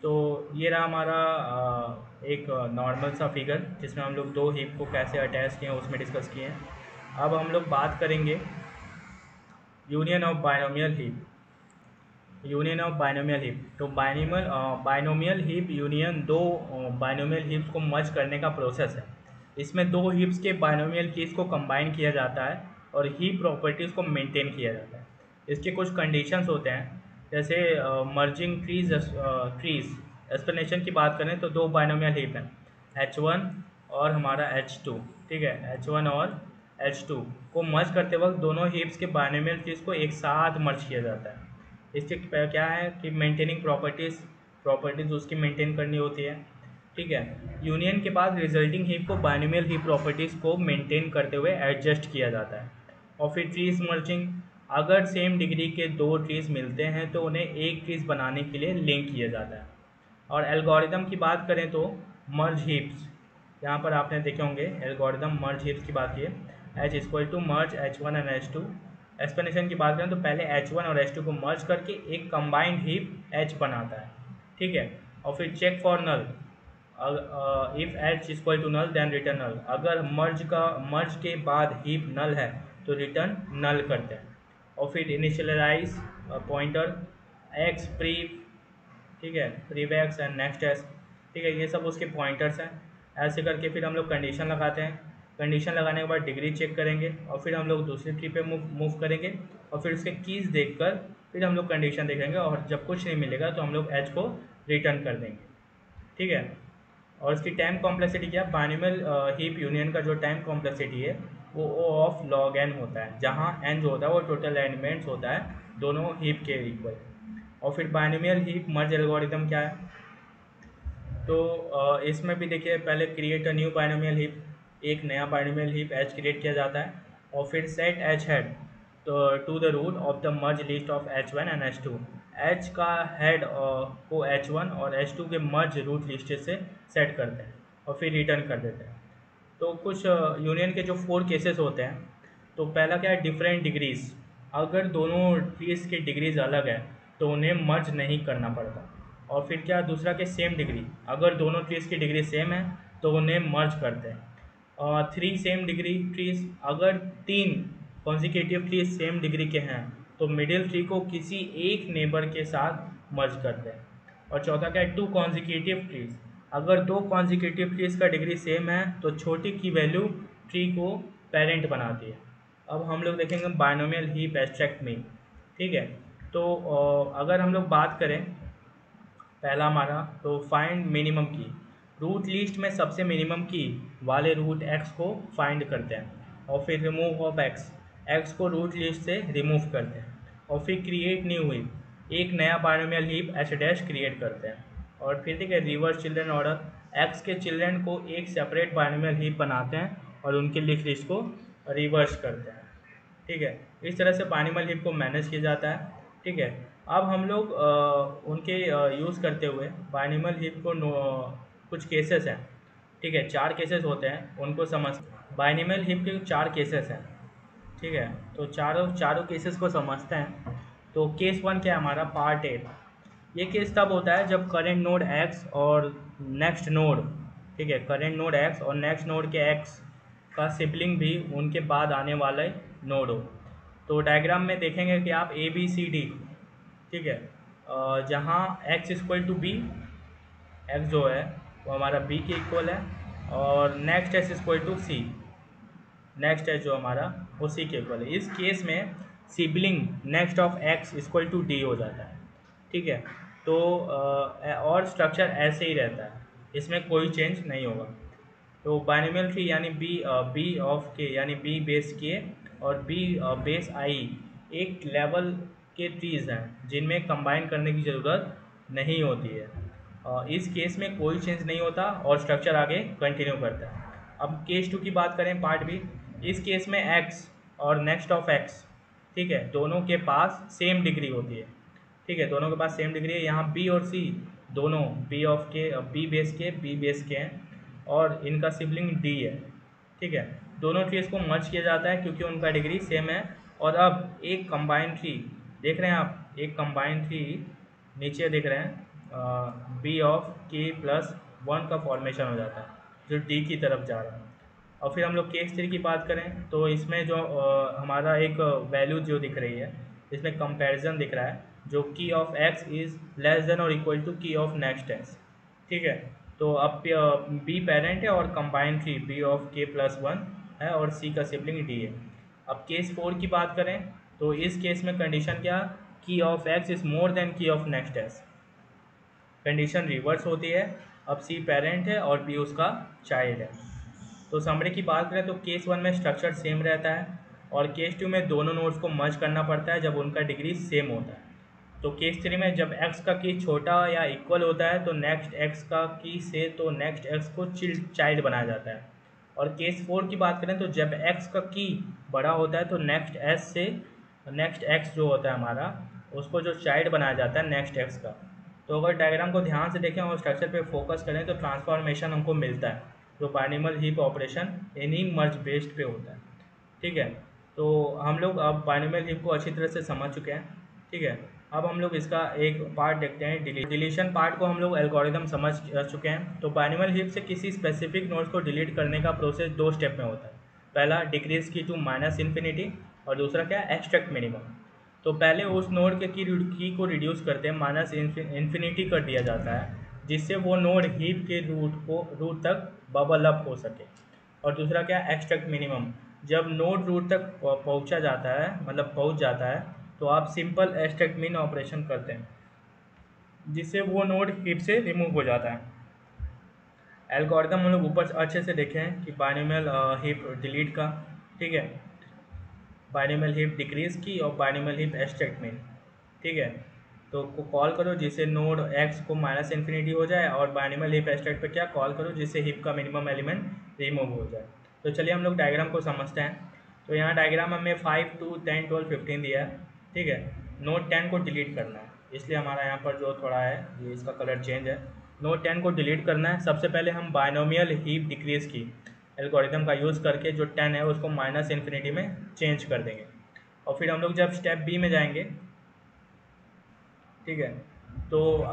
तो ये रहा हमारा एक नॉर्मल सा फिगर जिसमें हम लोग 2 हीप को कैसे अटैच किए हैं उसमें डिस्कस किए हैं। अब हम लोग बात करेंगे union of binomial heap. Union of binomial heap, तो बाइनोमियल हीप यूनियन दो बाइनोमियल हीप्स को मर्ज करने का प्रोसेस है। इसमें 2 हीप्स के बाइनोमियल कीज को कंबाइन किया जाता है और हीप प्रॉपर्टीज़ को मेंटेन किया जाता है। इसके कुछ कंडीशंस होते हैं, जैसे मर्जिंग ट्रीज एक्सप्लेनेशन की बात करें तो 2 बाइनोमियल हीप हैं, H1 और हमारा H2। ठीक है, H1 और H2 को मर्ज करते वक्त दोनों हीप्स के बाइनोमियल ट्रीज को एक साथ मर्ज किया जाता है। इससे क्या है कि मेंटेनिंग प्रॉपर्टीज़ उसकी मेंटेन करनी होती है। ठीक है, यूनियन के बाद रिजल्टिंग हीप को बाइनोमियल हीप प्रॉपर्टीज़ को मेंटेन करते हुए एडजस्ट किया जाता है। और फिर ट्रीज मर्जिंग, अगर सेम डिग्री के 2 ट्रीज मिलते हैं तो उन्हें एक ट्रीज बनाने के लिए लिंक किया जाता है। और एल्गोरिदम की बात करें तो मर्ज हीप्स, यहाँ पर आपने देखे होंगे एल्गोरिदम मर्ज हीप्स की बात की है, H= merge H1 and H2। Explanation की बात करें तो पहले H1 और H2 को मर्ज करके एक कंबाइंड हीप H बनाता है। ठीक है, और फिर check for null, if H= null then return null. अगर मर्ज के बाद हीप नल है तो रिटर्न नल करते हैं। और फिर इनिशियलाइज पॉइंटर एक्स प्री, ठीक है, प्रीवैक्स एंड नेक्स्ट एस। ठीक है, ये सब उसके पॉइंटर्स हैं। ऐसे करके फिर हम लोग कंडीशन लगाते हैं। कंडीशन लगाने के बाद डिग्री चेक करेंगे और फिर हम लोग दूसरी ट्री पे मूव करेंगे और फिर उसके कीज़ देखकर फिर हम लोग कंडीशन देखेंगे, और जब कुछ नहीं मिलेगा तो हम लोग एच को रिटर्न कर देंगे। ठीक है, और इसकी टाइम कॉम्प्लेक्सिटी क्या, बाइनोमियल हीप यूनियन का जो टाइम कॉम्प्लेक्सिटी है वो O ऑफ log n होता है, जहाँ n जो होता है वो टोटल एलिमेंट्स होता है दोनों हीप के इक्वल। और फिर बाइनोमियल हीप मर्ज एल्गोरिदम क्या है, तो इसमें भी देखिए पहले create a new binomial heap, एक नया बाइनोमियल हीप H क्रिएट किया जाता है और फिर सेट H हेड तो to the root of the merge list of H1 and H2। H का हेड को H1 और H2 के मर्ज रूट लिस्ट से सेट करते हैं और फिर रिटर्न कर देते हैं। तो कुछ यूनियन के जो 4 केसेस होते हैं, तो पहला क्या है, डिफरेंट डिग्रीज। अगर दोनों ट्रीज की डिग्रीज अलग है तो उन्हें मर्ज नहीं करना पड़ता। और फिर क्या, दूसरा के सेम डिग्री, अगर दोनों ट्रीज की डिग्री सेम है तो उन्हें मर्ज करते हैं। और 3 सेम डिग्री ट्रीज, अगर 3 कॉन्जिक्यूटिव ट्रीज सेम डिग्री के हैं तो मिडिल ट्री को किसी एक नेबर के साथ मर्ज करते हैं। और चौथा क्या है, 2 कॉन्जिक्यूटिव ट्रीज, अगर 2 कॉन्जिक्यूटिव ट्रीज का डिग्री सेम है तो छोटी की वैल्यू ट्री को पेरेंट बनाती है। अब हम लोग देखेंगे बाइनोमियल हीप एब्स्ट्रैक्ट मीन। ठीक है, तो अगर हम लोग बात करें पहला हमारा, तो फाइंड मिनिमम की, रूट लिस्ट में सबसे मिनिमम की वाले रूट एक्स को फाइंड करते हैं, और फिर रिमूव ऑफ एक्स, एक्स को रूट लिस्ट से रिमूव करते हैं, और फिर क्रिएट न्यू हीप, एक नया binomial heap H dash create करते हैं, और फिर ठीक है रिवर्स चिल्ड्रन ऑर्डर, एक्स के चिल्ड्रन को एक सेपरेट बाइनोमियल हीप बनाते हैं और उनके लिस्ट लिस्ट को रिवर्स करते हैं। ठीक है, इस तरह से बाइनोमियल हीप को मैनेज किया जाता है। ठीक है, अब हम लोग उनके यूज़ करते हुए बाइनोमियल हीप को कुछ केसेस हैं। ठीक है, 4 केसेस होते हैं, उनको समझ, बाइनोमियल हीप के 4 केसेस हैं। ठीक है, तो चारों केसेस को समझते हैं। तो केस 1 क्या है हमारा, पार्ट ए। ये केस तब होता है जब करेंट नोड एक्स और नेक्स्ट नोड, ठीक है, करेंट नोड एक्स और नेक्स्ट नोड के एक्स का सिबलिंग भी उनके बाद आने वाले नोड हो। तो डायग्राम में देखेंगे कि आप ए बी सी डी, ठीक है, जहाँ X equal to B, X जो है वो हमारा बी के इक्वल है, और next X equal to C, next है जो हमारा वो सी के इक्वल है। इस केस में sibling next of X equal to D हो जाता है। ठीक है, तो और स्ट्रक्चर ऐसे ही रहता है, इसमें कोई चेंज नहीं होगा। तो बाइनोमियल ट्री यानी बी ऑफ के यानी बी बेस के और बी बेस आई एक लेवल के ट्रीज हैं जिनमें कंबाइन करने की ज़रूरत नहीं होती है। इस केस में कोई चेंज नहीं होता और स्ट्रक्चर आगे कंटिन्यू करता है। अब केस 2 की बात करें पार्ट बी, इस केस में एक्स और नेक्स्ट ऑफ एक्स, ठीक है, दोनों के पास सेम डिग्री होती है। ठीक है, दोनों के पास सेम डिग्री है। यहाँ बी और सी दोनों बी ऑफ के बी बेस के हैं और इनका सिबलिंग डी है। ठीक है, दोनों ट्रीज को मर्ज किया जाता है क्योंकि उनका डिग्री सेम है। और अब एक कंबाइंड ट्री देख रहे हैं आप, एक कंबाइंड ट्री नीचे देख रहे हैं, बी ऑफ के प्लस 1 का फॉर्मेशन हो जाता है जो डी की तरफ जा रहा है। और फिर हम लोग केस 3 की बात करें तो इसमें जो हमारा एक वैल्यू जो दिख रही है, इसमें कंपैरिजन दिख रहा है जो की of X is less than और इक्वल टू की ऑफ नेक्स्ट एक्स। ठीक है, तो अब बी पेरेंट है और कंबाइंड ट्री बी ऑफ के प्लस 1 है और सी का सिबलिंग डी है। अब केस 4 की बात करें तो इस केस में कंडीशन क्या, key of X is more than key of next X, condition reverse होती है। अब सी पेरेंट है और बी उसका चाइल्ड है। तो समरी की बात करें तो केस 1 में स्ट्रक्चर सेम रहता है और केस 2 में दोनों नोड्स को मर्ज करना पड़ता है जब उनका डिग्री सेम होता है। तो केस 3 में जब x का की छोटा या इक्वल होता है तो नेक्स्ट x का की से तो नेक्स्ट x को चाइल्ड बनाया जाता है। और केस 4 की बात करें तो जब x का की बड़ा होता है तो नेक्स्ट s से नेक्स्ट x जो होता है हमारा उसको जो चाइल्ड बनाया जाता है नेक्स्ट x का। तो अगर डायग्राम को ध्यान से देखें और स्ट्रक्चर पे फोकस करें तो ट्रांसफॉर्मेशन हमको मिलता है जो बाइनोमियल हीप ऑपरेशन इन्हीं मर्ज बेस्ड पे होता है। ठीक है, तो हम लोग अब बाइनोमियल हीप को अच्छी तरह से समझ चुके हैं। ठीक है, अब हम लोग इसका एक पार्ट देखते हैं, डिलीशन पार्ट को हम लोग एल्गोरिदम समझ चुके हैं। तो बाइनोमियल हीप से किसी स्पेसिफिक नोड्स को डिलीट करने का प्रोसेस 2 स्टेप में होता है। पहला डिक्रीज की टू माइनस इन्फिनिटी और दूसरा क्या है, एक्सट्रैक्ट मिनिमम। तो पहले उस नोड के की को रिड्यूस करते हैं, माइनस इन्फिनिटी कर दिया जाता है जिससे वो नोड हीप के रूट तक बबल अप हो सके। और दूसरा क्या है, एक्सट्रैक्ट मिनिमम, जब नोड रूट तक पहुंचा जाता है मतलब पहुंच जाता है तो आप सिंपल एक्सट्रैक्ट मिन ऑपरेशन करते हैं जिससे वो नोड हीप से रिमूव हो जाता है। एल्गोरिदम हम लोग ऊपर अच्छे से देखें हैं कि बाइनोमियल हीप डिलीट का, ठीक है, बाइनोमियल हीप डिक्रीज की और बाइनोमियल हीप एक्सट्रैक्ट मिन। ठीक है, तो को कॉल करो जिससे नोड एक्स को माइनस इन्फिनिटी हो जाए और बाइनोमियल हीप एक्सट्रैक्ट पे क्या कॉल करो जिससे हीप का मिनिमम एलिमेंट रिमूव हो जाए। तो चलिए हम लोग डायग्राम को समझते हैं। तो यहाँ डायग्राम हमें 5, 2, 10, 12, 15 दिया है। ठीक है, नोड 10 को डिलीट करना है इसलिए हमारा यहाँ पर जो थोड़ा है ये इसका कलर चेंज है। नोड 10 को डिलीट करना है, सबसे पहले हम बाइनोमियल हीप डिक्रीज की एल्गोरिदम का यूज़ करके जो 10 है उसको माइनस इन्फिनिटी में चेंज कर देंगे। और फिर हम लोग जब स्टेप बी में जाएंगे, ठीक है, तो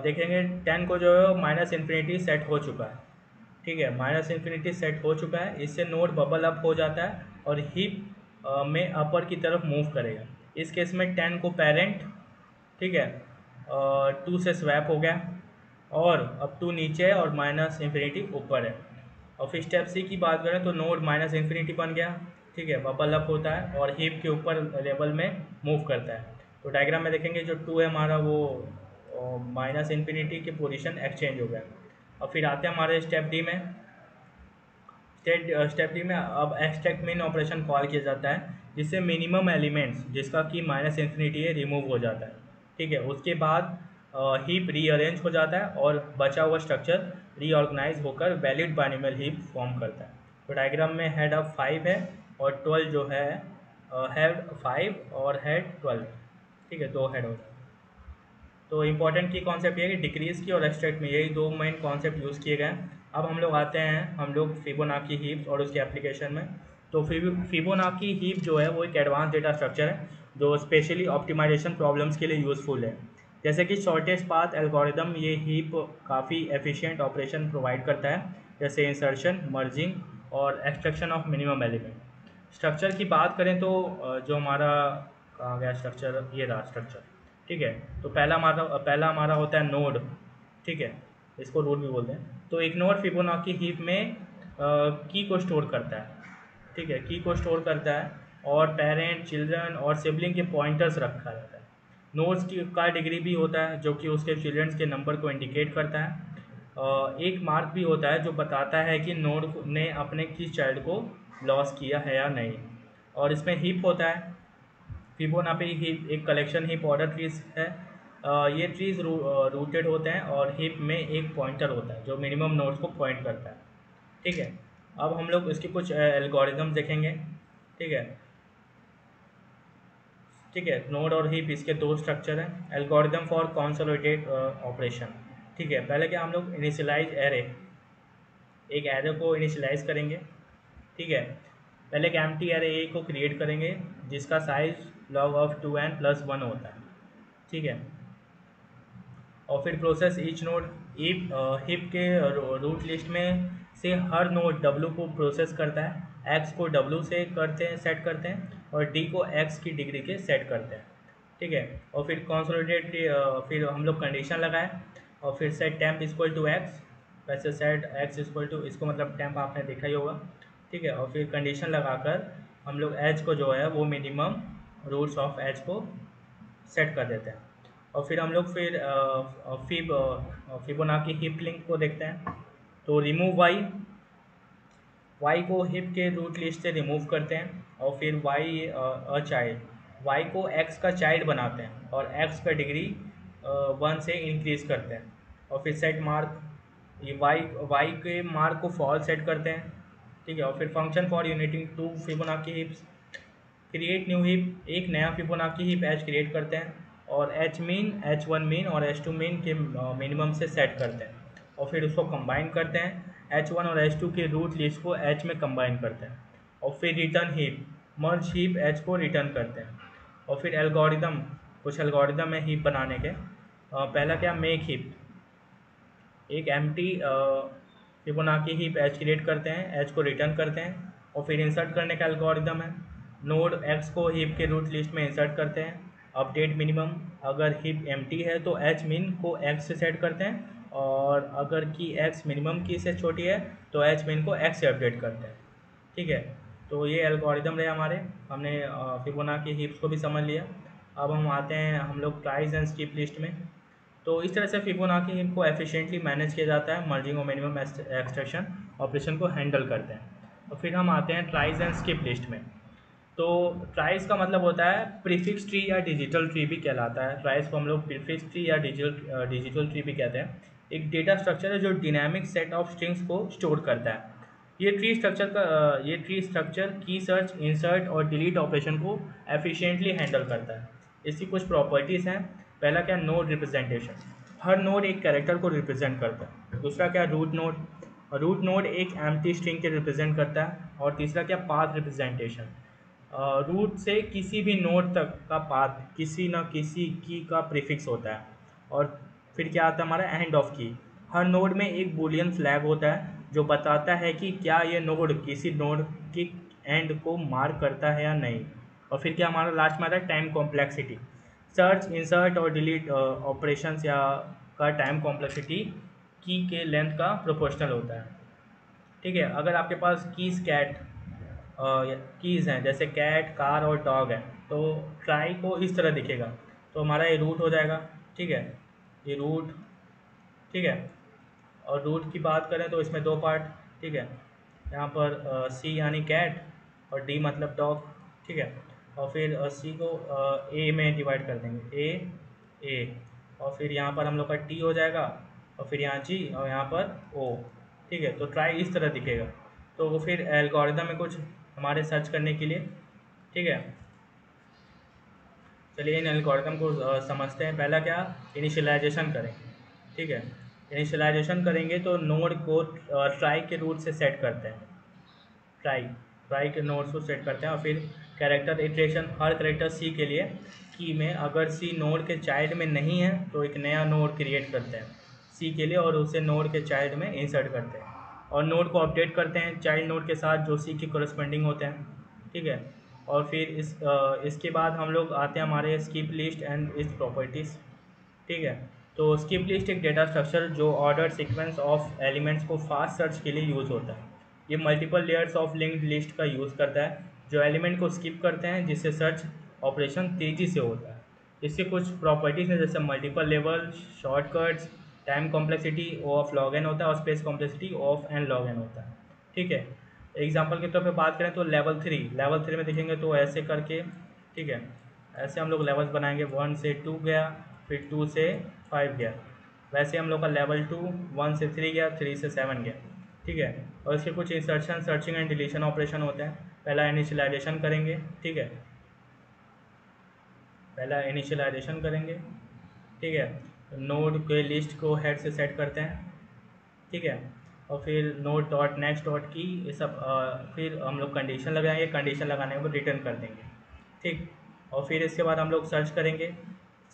देखेंगे 10 को जो है माइनस इन्फिनिटी सेट हो चुका है। ठीक है, माइनस इन्फिनिटी सेट हो चुका है, इससे नोड बबल अप हो जाता है और हीप में अपर की तरफ मूव करेगा। इस केस में 10 को पेरेंट, ठीक है, 2 से स्वैप हो गया और अब 2 नीचे है और माइनस इन्फिनिटी ऊपर है। और फिर स्टेप सी की बात करें तो नोड माइनस इन्फिनिटी बन गया, ठीक है, बबल अप होता है और हीप के ऊपर लेवल में मूव करता है। तो डायग्राम में देखेंगे जो 2 है हमारा वो माइनस इन्फिनिटी के पोजीशन एक्सचेंज हो गया। और फिर आते हैं हमारे स्टेप डी में। स्टेप डी में अब एक्सट्रैक्ट मिन ऑपरेशन कॉल किया जाता है, जिससे मिनिमम एलिमेंट्स जिसका कि माइनस इन्फिनिटी है रिमूव हो जाता है, ठीक है। उसके बाद हीप रीअरेंज हो जाता है और बचा हुआ स्ट्रक्चर रीऑर्गेनाइज होकर वैलिड बाइनोमियल हीप फॉर्म करता है। तो डायग्राम में हेड अब 5 है और 12 जो है, हेड 5 और हेड 12, ठीक है, 2 हेड हो जाए। तो इम्पॉर्टेंट की कॉन्सेप्ट ये है कि डिक्रीज़ की और एक्सट्रैक्ट में यही 2 मेन कॉन्सेप्ट यूज़ किए गए हैं। अब हम लोग आते हैं हम लोग फिबोनाची हीप्स और उसके एप्लीकेशन में। तो फिबोनाची हीप जो है वो एक एडवांस डेटा स्ट्रक्चर है जो स्पेशली ऑप्टिमाइजेशन प्रॉब्लम्स के लिए यूज़फुल है। जैसे कि शॉर्टेस्ट पाथ एल्गोरिदम, ये हीप काफ़ी एफिशिएंट ऑपरेशन प्रोवाइड करता है, जैसे इंसर्शन, मर्जिंग और extraction of minimum element. Structure की बात करें तो जो हमारा कहा गया स्ट्रक्चर, ये रहा स्ट्रक्चर, ठीक है। तो पहला हमारा होता है नोड, ठीक है, इसको रूट भी बोलते हैं। तो एक नोड फिबोनाची हीप में की को स्टोर करता है, ठीक है, की को स्टोर करता है और पेरेंट, चिल्ड्रन और सिबलिंग के पॉइंटर्स रखा जाता है। नोड्स का डिग्री भी होता है जो कि उसके चिल्ड्रंस के नंबर को इंडिकेट करता है। एक मार्क भी होता है जो बताता है कि नोड ने अपने किस चाइल्ड को लॉस किया है या नहीं। और इसमें हीप होता है, फिबोनाची हीप एक कलेक्शन हीप ऑर्डर ट्रीज है। ये ट्रीज रूटेड होते हैं और हीप में एक पॉइंटर होता है जो मिनिमम नोड्स को पॉइंट करता है, ठीक है। अब हम लोग इसके कुछ एल्गोरिदम देखेंगे, ठीक है, ठीक है। नोड और हीप इसके 2 स्ट्रक्चर हैं। एल्गोरिदम फॉर कंसोलिडेटेड ऑपरेशन, ठीक है। पहले क्या हम लोग इनिशियलाइज एरे, एक एरे को इनिशियलाइज करेंगे, ठीक है। पहले एक एम्प्टी एरे ए को क्रिएट करेंगे जिसका साइज log ऑफ 2n+1 होता है, ठीक है। और फिर प्रोसेस ईच नोड, हिप के रूट लिस्ट में से हर नोड w को प्रोसेस करता है, x को w से करते हैं, सेट करते हैं, और d को x की डिग्री के सेट करते हैं, ठीक है। और फिर कंसोलिडेट, फिर हम लोग कंडीशन लगाए और फिर set temp equal to x, वैसे सेट x इक्वल टू, इसको मतलब टेम्प आपने देखा ही होगा, ठीक है। और फिर कंडीशन लगाकर हम लोग h को जो है वो मिनिमम रूट्स ऑफ h को सेट कर देते हैं। और फिर हम लोग फिर फिबोनाची हीप लिंक को देखते हैं। तो रिमूव वाई को हिप के रूट लिस्ट से रिमूव करते हैं और फिर वाई अ चाइल्ड, वाई को एक्स का चाइल्ड बनाते हैं और एक्स का डिग्री 1 से इंक्रीज करते हैं। और फिर सेट मार्क, ये वाई के मार्क को फॉल सेट करते हैं, ठीक है। और फिर function for uniting 2 Fibonacci हिप्स, create new hip, एक नया फिबोनाची हिप एच क्रिएट करते हैं और एच मीन, H1 मीन और H2 मीन के मिनिमम से सेट करते हैं और फिर उसको कंबाइन करते हैं, H1 और H2 के रूट लिस्ट को H में कंबाइन करते हैं और फिर रिटर्न हीप, मर्ज हीप H को रिटर्न करते हैं। और फिर एल्गोरिदम, कुछ एल्गोरिदम है हीप बनाने के। पहला क्या, मेक हीप, एक empty Fibonacci heap H create करते हैं, एच को रिटर्न करते हैं और फिर इंसर्ट करने का एल्गोरिदम है। नोड एक्स को हीप के रूट लिस्ट में इंसर्ट करते हैं, अपडेट मिनिमम, अगर हीप एम्प्टी है तो एच मिन को एक्स से सेट करते हैं और अगर की एक्स मिनिमम की से छोटी है तो एच मिन को एक्स से अपडेट करते हैं, ठीक है। तो ये एल्गोरिदम रहे हमारे, हमने फिबोनाची हीप्स को भी समझ लिया। अब हम आते हैं हम लोग ट्राइज एंड स्किप लिस्ट में। तो इस तरह से फिबोनाची हीप को एफिशिएंटली मैनेज किया जाता है, मर्जिंग और मिनिमम एक्सट्रैक्शन ऑपरेशन को हैंडल करते हैं। तो फिर हम आते हैं ट्राइज एंड स्किप लिस्ट में। तो ट्राइज का मतलब होता है प्रीफिक्स ट्री या डिजिटल ट्री भी कहलाता है। ट्राइज को हम लोग प्रीफिक्स ट्री या डिजिटल ट्री भी कहते हैं। एक डेटा स्ट्रक्चर है जो डायनामिक सेट ऑफ स्ट्रिंग्स को स्टोर करता है। ये ट्री स्ट्रक्चर की सर्च, इंसर्ट और डिलीट ऑपरेशन को एफिशिएंटली हैंडल करता है। इसकी कुछ प्रॉपर्टीज़ हैं। पहला क्या, नोड रिप्रेजेंटेशन, हर नोड एक कैरेक्टर को रिप्रेजेंट करता है। दूसरा क्या, रूट नोड एक एम्प्टी स्ट्रिंग के रिप्रेजेंट करता है। और तीसरा क्या, पाथ रिप्रेजेंटेशन, रूट से किसी भी नोड तक का पाथ किसी न किसी की का प्रीफिक्स होता है। और फिर क्या आता है हमारा, एंड ऑफ की, हर नोड में एक बूलियन फ्लैग होता है जो बताता है कि क्या ये नोड किसी नोड की एंड को मार्क करता है या नहीं। और फिर क्या हमारा लास्ट में आता है टाइम कॉम्प्लेक्सिटी। सर्च, इंसर्ट और डिलीट ऑपरेशंस या का टाइम कॉम्प्लेक्सिटी की के लेंथ का प्रोपोर्शनल होता है। ठीक है, अगर आपके पास कीज़ हैं जैसे कैट, कार और डॉग है, तो ट्राई को इस तरह दिखेगा। तो हमारा ये रूट हो जाएगा। ठीक है, ये रूट। ठीक है, और रूट की बात करें तो इसमें दो पार्ट। ठीक है, यहाँ पर सी यानी कैट और डी मतलब डॉग। ठीक है, और फिर सी को ए में डिवाइड कर देंगे, ए और फिर यहाँ पर हम लोग का टी हो जाएगा और फिर यहाँ जी और यहाँ पर ओ। ठीक है, तो ट्राई इस तरह दिखेगा। तो वो फिर एल्गोरिदम में कुछ हमारे सर्च करने के लिए। ठीक है, चलिए इन एल्गोरिदम को समझते हैं। पहला क्या, इनिशियलाइजेशन करेंगे। ठीक है, इनिशियलाइजेशन करेंगे तो नोड को ट्राई के रूट से सेट करते हैं। ट्राई ट्राई के नोड्स को सेट करते हैं और फिर कैरेक्टर इटरेशन, हर कैरेक्टर सी के लिए की में अगर सी नोड के चाइल्ड में नहीं है तो एक नया नोड क्रिएट करते हैं सी के लिए और उसे नोड के चाइल्ड में इंसर्ट करते हैं और नोड को अपडेट करते हैं चाइल्ड नोड के साथ जो सी के कोरस्पेंडिंग होते हैं। ठीक है, और फिर इसके बाद हम लोग आते हैं हमारे skip list and it's properties. ठीक है, तो स्किप लिस्ट एक डेटा स्ट्रक्चर जो ऑर्डर सीक्वेंस ऑफ एलिमेंट्स को फास्ट सर्च के लिए यूज़ होता है। ये multiple layers of linked list का यूज़ करता है जो एलिमेंट को स्किप करते हैं जिससे सर्च ऑपरेशन तेज़ी से होता है। इसके कुछ प्रॉपर्टीज़ हैं जैसे multiple level, shortcuts, time complexity O of log N होता है और space complexity O of N log N होता है। ठीक है, एग्जाम्पल के तौर पे बात करें तो लेवल थ्री में देखेंगे तो ऐसे करके। ठीक है, ऐसे हम लोग लेवल्स बनाएंगे, 1 से 2 गया, फिर 2 से 5 गया। वैसे हम लोग का लेवल 2 1 से 3 गया, 3 से 7 गया। ठीक है, और इसके कुछ insertion, searching and deletion operation होते हैं। पहला इनिशियलाइजेशन करेंगे। ठीक है, पहला इनिशियलाइजेशन करेंगे। ठीक है, नोड के लिस्ट को हेड से सेट करते हैं। ठीक है, और फिर नोड डॉट नेक्स्ट डॉट की ये सब फिर हम लोग कंडीशन लगाएंगे, कंडीशन लगाने के बाद रिटर्न कर देंगे। ठीक, और फिर इसके बाद हम लोग सर्च करेंगे,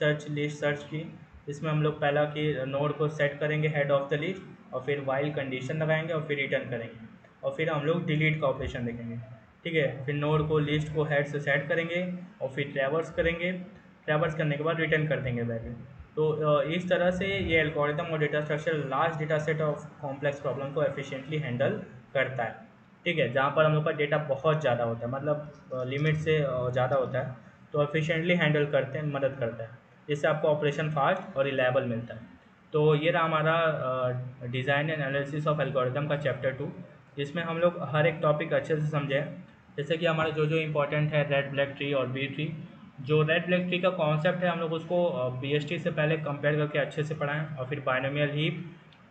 सर्च लिस्ट सर्च की। इसमें हम लोग पहला कि नोड को सेट करेंगे हेड ऑफ द लिस्ट और फिर वाइल कंडीशन लगाएंगे और फिर रिटर्न करेंगे और फिर हम लोग डिलीट का ऑपरेशन देखेंगे। ठीक है, फिर नोड को लिस्ट को हेड से सेट करेंगे और फिर ट्रैवर्स करेंगे, ट्रैवर्स करने के बाद रिटर्न कर देंगे वैल्यू। तो इस तरह से ये एल्गोरिदम और data structure large data set of complex problem को एफिशिएंटली हैंडल करता है। ठीक है, जहाँ पर हम लोग का डेटा बहुत ज़्यादा होता है, मतलब लिमिट से ज़्यादा होता है, तो एफिशिएंटली हैंडल करते हैं, मदद करता है, जिससे आपको ऑपरेशन फास्ट और रिलायबल मिलता है। तो ये रहा हमारा design and analysis of algorithm का चैप्टर 2, जिसमें हम लोग हर एक टॉपिक अच्छे से समझे। जैसे कि हमारा जो जो इम्पोर्टेंट है, रेड ब्लैक ट्री और बी ट्री। जो रेड ब्लैक ट्री का कॉन्सेप्ट है हम लोग उसको BST से पहले कंपेयर करके अच्छे से पढ़ाएं और फिर बाइनोमियल हीप।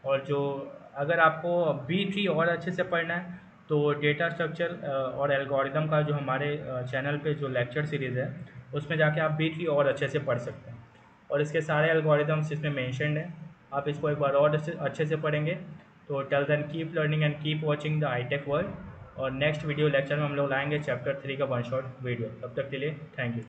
और जो अगर आपको बी ट्री और अच्छे से पढ़ना है तो डेटा स्ट्रक्चर और एल्गोरिदम का जो हमारे चैनल पे जो लेक्चर सीरीज़ है उसमें जाके आप बी ट्री और अच्छे से पढ़ सकते हैं और इसके सारे एल्गोरिदम्स इसमें मेंशन्ड हैं। आप इसको एक बार और अच्छे से पढ़ेंगे। तो till then keep learning and keep watching the high tech world. और नेक्स्ट वीडियो लेक्चर में हम लोग लाएंगे चैप्टर 3 का वन शॉट वीडियो। तब तक के लिए थैंक यू।